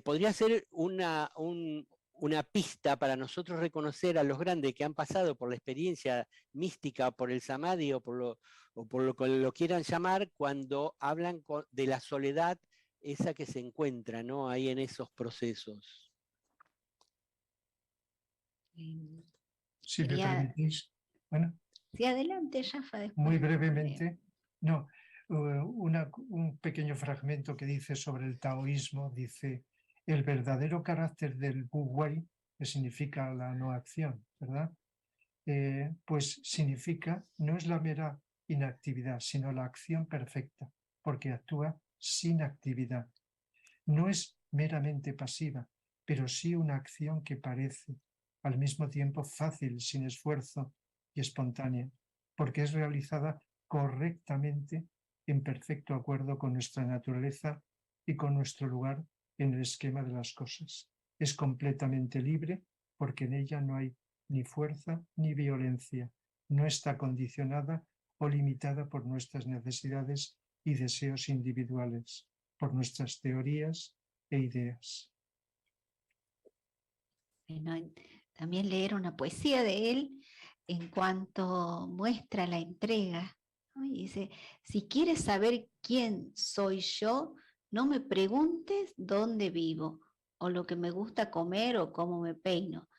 podría ser una pista para nosotros reconocer a los grandes que han pasado por la experiencia mística, por el samadhi o por lo que lo quieran llamar, cuando hablan de la soledad esa que se encuentra, ¿no? Ahí en esos procesos. Si me Quería- permitís, bueno, Sí, adelante, Rafa. Después. muy brevemente, no, un pequeño fragmento que dice sobre el taoísmo, dice, el verdadero carácter del Wu Wei, que significa la no acción, ¿verdad? Pues significa, no es la mera inactividad, sino la acción perfecta, porque actúa sin actividad. No es meramente pasiva, pero sí una acción que parece al mismo tiempo fácil, sin esfuerzo y espontánea, porque es realizada correctamente en perfecto acuerdo con nuestra naturaleza y con nuestro lugar en el esquema de las cosas. Es completamente libre porque en ella no hay ni fuerza ni violencia, no está condicionada o limitada por nuestras necesidades y deseos individuales, por nuestras teorías e ideas. Bueno, también leer una poesía de él en cuanto muestra la entrega, ¿no? Y dice, si quieres saber quién soy yo, no me preguntes dónde vivo, o lo que me gusta comer o cómo me peino.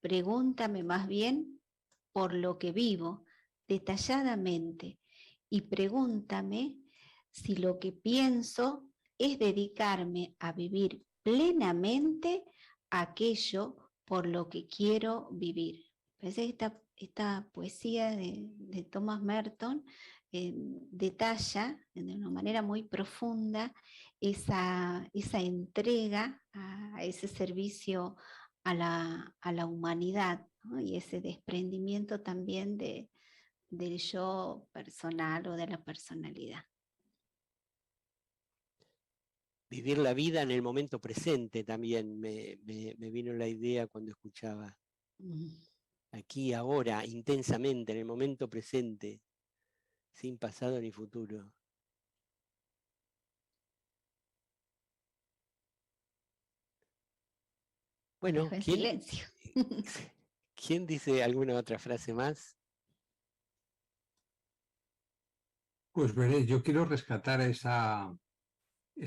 Pregúntame más bien por lo que vivo, detalladamente, y pregúntame si lo que pienso es dedicarme a vivir plenamente aquello por lo que quiero vivir. Parece que esta poesía de Thomas Merton detalla de una manera muy profunda esa entrega a ese servicio a la humanidad, ¿no? Y ese desprendimiento también del yo personal o de la personalidad. Vivir la vida en el momento presente también me vino la idea cuando escuchaba. Aquí, ahora, intensamente, en el momento presente, sin pasado ni futuro. Bueno, silencio. ¿Quién dice alguna otra frase más? Pues veré, yo quiero rescatar esa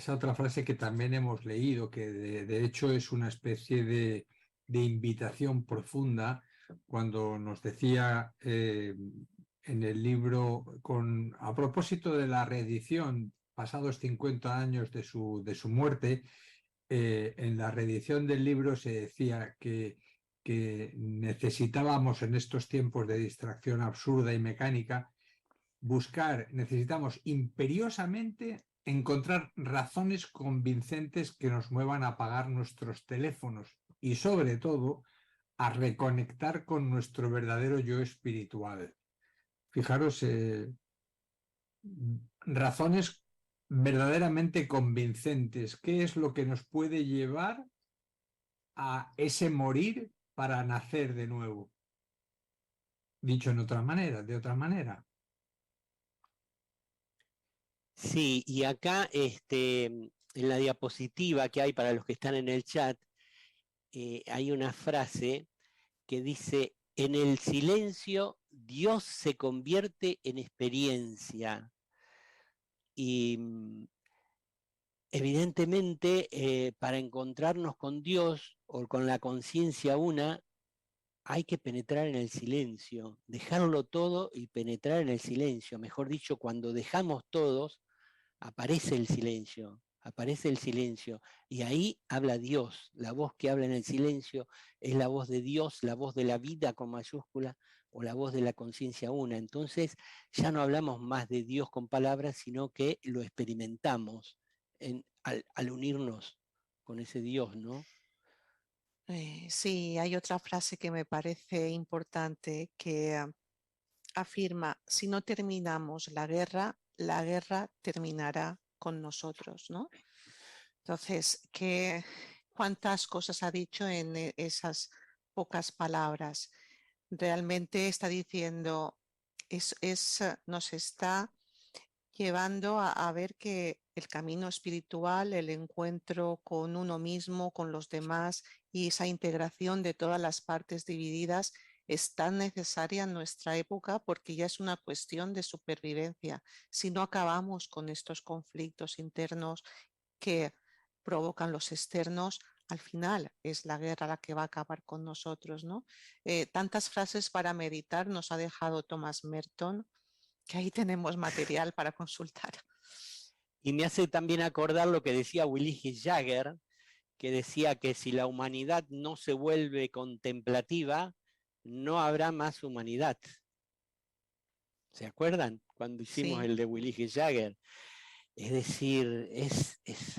otra frase que también hemos leído, que de hecho es una especie de invitación profunda, cuando nos decía en el libro, a propósito de la reedición, pasados 50 años de su muerte, en la reedición del libro se decía que necesitábamos en estos tiempos de distracción absurda y mecánica, necesitamos imperiosamente encontrar razones convincentes que nos muevan a apagar nuestros teléfonos y sobre todo a reconectar con nuestro verdadero yo espiritual. Fijaros, razones verdaderamente convincentes. ¿Qué es lo que nos puede llevar a ese morir para nacer de nuevo? Dicho de otra manera. Sí, y acá en la diapositiva que hay para los que están en el chat, hay una frase que dice, en el silencio Dios se convierte en experiencia. Y evidentemente para encontrarnos con Dios o con la conciencia una, hay que penetrar en el silencio, dejarlo todo y penetrar en el silencio. Mejor dicho, cuando dejamos todos, aparece el silencio, y ahí habla Dios. La voz que habla en el silencio es la voz de Dios, la voz de la vida con mayúscula, o la voz de la conciencia una. Entonces ya no hablamos más de Dios con palabras, sino que lo experimentamos al unirnos con ese Dios, ¿no? Sí, hay otra frase que me parece importante que afirma: si no terminamos la guerra terminará con nosotros, ¿no? Entonces, ¿cuántas cosas ha dicho en esas pocas palabras? Realmente está diciendo, nos está llevando a ver que el camino espiritual, el encuentro con uno mismo, con los demás y esa integración de todas las partes divididas es tan necesaria en nuestra época, porque ya es una cuestión de supervivencia. Si no acabamos con estos conflictos internos que provocan los externos, al final es la guerra la que va a acabar con nosotros, ¿no? Tantas frases para meditar nos ha dejado Thomas Merton, que ahí tenemos material para consultar. Y me hace también acordar lo que decía Willy Jagger, que decía que si la humanidad no se vuelve contemplativa, no habrá más humanidad. ¿Se acuerdan? Cuando hicimos Sí. el de Willy Jagger. Es decir,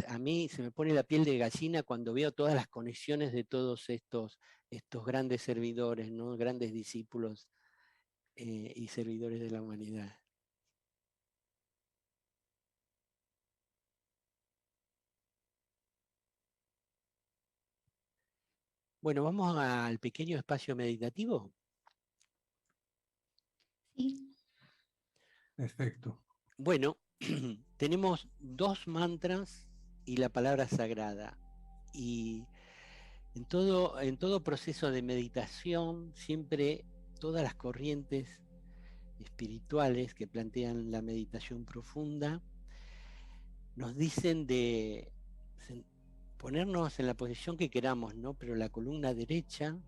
a mí se me pone la piel de gallina cuando veo todas las conexiones de todos estos grandes servidores, ¿no? Grandes discípulos y servidores de la humanidad. Bueno, vamos al pequeño espacio meditativo. Sí. Perfecto. Bueno, tenemos 2 mantras y la palabra sagrada. Y en todo proceso de meditación, siempre todas las corrientes espirituales que plantean la meditación profunda nos dicen de ponernos en la posición que queramos, ¿no? Pero la columna derecha,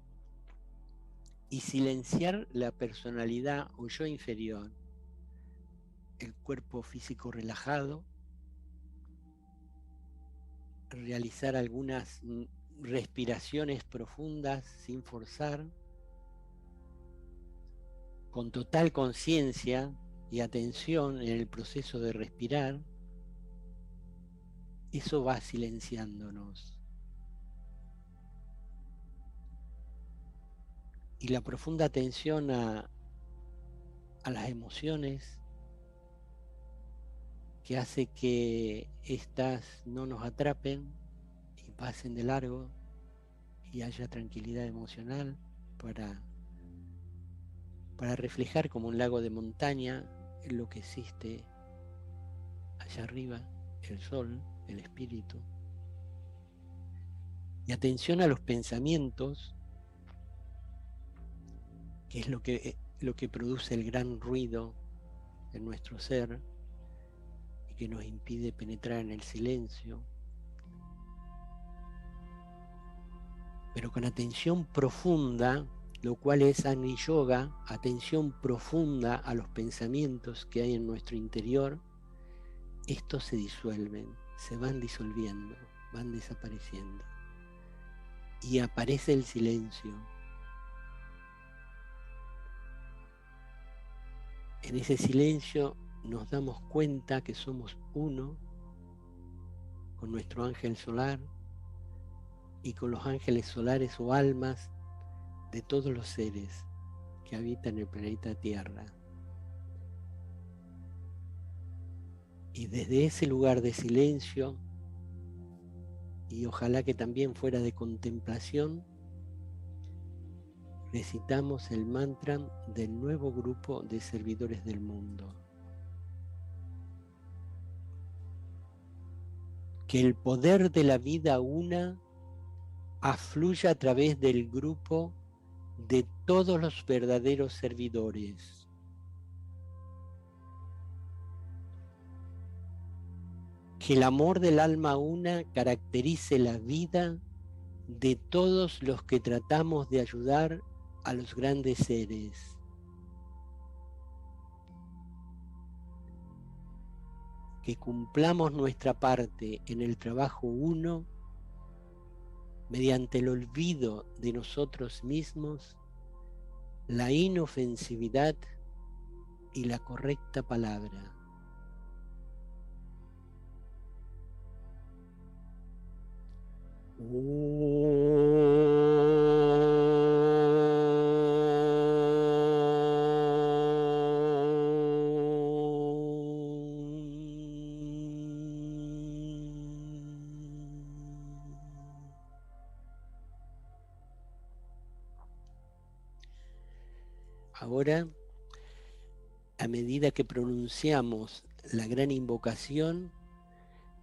y silenciar la personalidad o yo inferior, el cuerpo físico relajado, realizar algunas respiraciones profundas sin forzar, con total conciencia y atención en el proceso de respirar. Eso va silenciándonos. Y la profunda atención a las emociones, que hace que éstas no nos atrapen y pasen de largo, y haya tranquilidad emocional para reflejar como un lago de montaña lo que existe allá arriba, el sol, el espíritu. Y atención a los pensamientos, que es lo que produce el gran ruido en nuestro ser y que nos impide penetrar en el silencio. Pero con atención profunda, lo cual es Agni Yoga, atención profunda a los pensamientos que hay en nuestro interior, estos se disuelven, se van disolviendo, van desapareciendo. Y aparece el silencio. En ese silencio nos damos cuenta que somos uno con nuestro ángel solar y con los ángeles solares o almas de todos los seres que habitan el planeta Tierra. Y desde ese lugar de silencio, y ojalá que también fuera de contemplación, recitamos el mantra del nuevo grupo de servidores del mundo. Que el poder de la vida una afluya a través del grupo de todos los verdaderos servidores. Que el amor del alma una caracterice la vida de todos los que tratamos de ayudar a los grandes seres. Que cumplamos nuestra parte en el trabajo uno mediante el olvido de nosotros mismos, la inofensividad y la correcta palabra. Ahora, a medida que pronunciamos la gran invocación,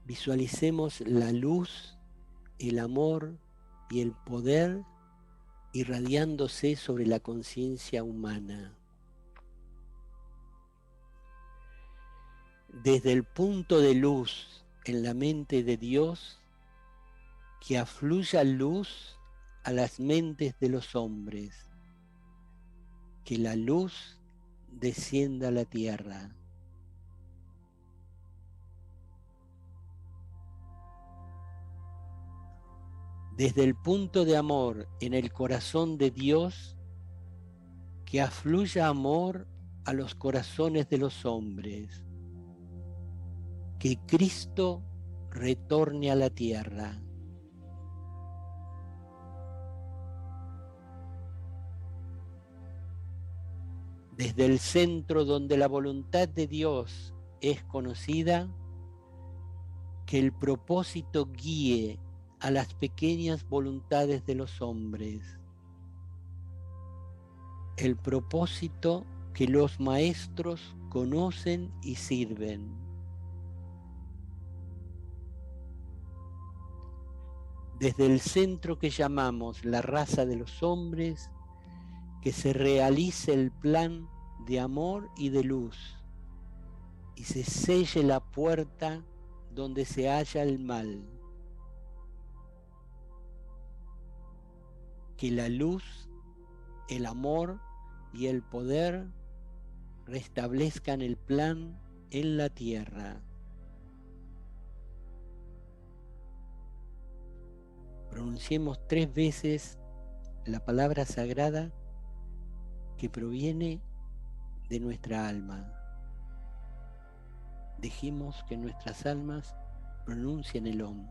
visualicemos la luz, el amor y el poder irradiándose sobre la conciencia humana. Desde el punto de luz en la mente de Dios, que afluya luz a las mentes de los hombres. Que la luz descienda a la tierra. Desde el punto de amor en el corazón de Dios, que afluya amor a los corazones de los hombres. Que Cristo retorne a la tierra. Desde el centro donde la voluntad de Dios es conocida, que el propósito guíe a las pequeñas voluntades de los hombres. El propósito que los maestros conocen y sirven. Desde el centro que llamamos la raza de los hombres, que se realice el plan de amor y de luz y se selle la puerta donde se halla el mal. Que la luz, el amor y el poder restablezcan el plan en la tierra. Pronunciemos 3 veces la palabra sagrada que proviene de nuestra alma. Dejemos que nuestras almas pronuncien el Om.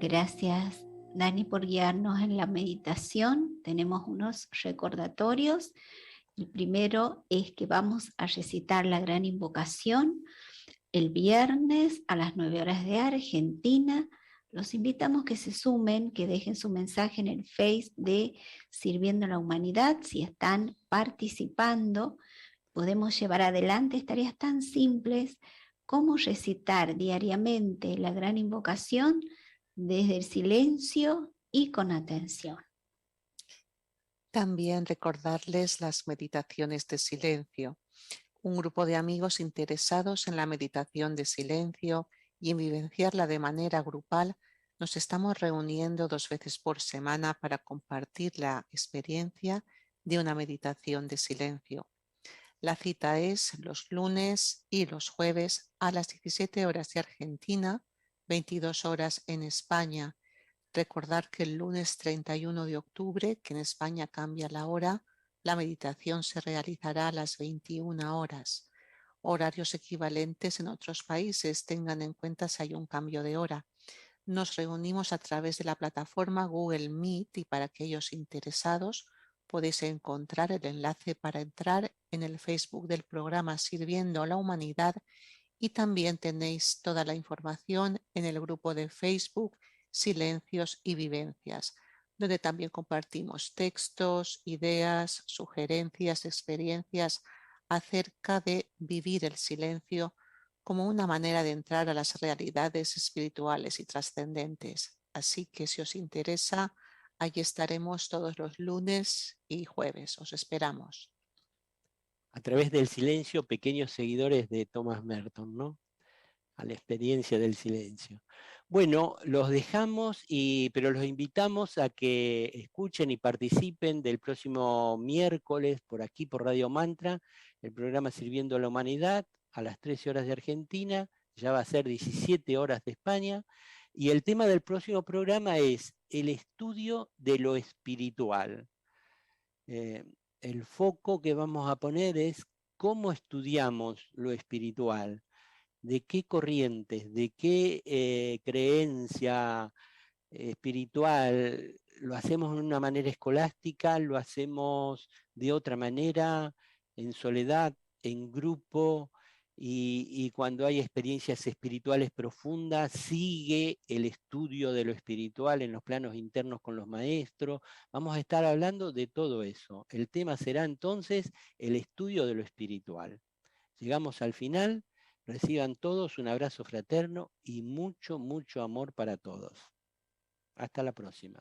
Gracias, Dani, por guiarnos en la meditación. Tenemos unos recordatorios. El primero es que vamos a recitar la gran invocación el viernes a las 9 horas de Argentina. Los invitamos que se sumen, que dejen su mensaje en el Face de Sirviendo a la Humanidad. Si están participando, podemos llevar adelante tareas tan simples como recitar diariamente la gran invocación desde el silencio y con atención. También recordarles las meditaciones de silencio. Un grupo de amigos interesados en la meditación de silencio y en vivenciarla de manera grupal, nos estamos reuniendo 2 veces por semana para compartir la experiencia de una meditación de silencio. La cita es los lunes y los jueves a las 17 horas de Argentina, 22 horas en España. Recordar que el lunes 31 de octubre, que en España cambia la hora, la meditación se realizará a las 21 horas. Horarios equivalentes en otros países, tengan en cuenta si hay un cambio de hora. Nos reunimos a través de la plataforma Google Meet y para aquellos interesados podéis encontrar el enlace para entrar en el Facebook del programa Sirviendo a la Humanidad y también tenéis toda la información en el grupo de Facebook Silencios y Vivencias, donde también compartimos textos, ideas, sugerencias, experiencias acerca de vivir el silencio como una manera de entrar a las realidades espirituales y trascendentes. Así que si os interesa, allí estaremos todos los lunes y jueves. Os esperamos. A través del silencio, pequeños seguidores de Thomas Merton, ¿no? A la experiencia del silencio. Bueno, los dejamos, pero los invitamos a que escuchen y participen del próximo miércoles por aquí, por Radio Mantra, el programa Sirviendo a la Humanidad, a las 13 horas de Argentina, ya va a ser 17 horas de España, y el tema del próximo programa es el estudio de lo espiritual. El foco que vamos a poner es cómo estudiamos lo espiritual, de qué corrientes, de qué creencia espiritual, lo hacemos de una manera escolástica, lo hacemos de otra manera, en soledad, en grupo, y cuando hay experiencias espirituales profundas, sigue el estudio de lo espiritual en los planos internos con los maestros. Vamos a estar hablando de todo eso. El tema será entonces el estudio de lo espiritual. Llegamos al final. Reciban todos un abrazo fraterno y mucho, mucho amor para todos. Hasta la próxima.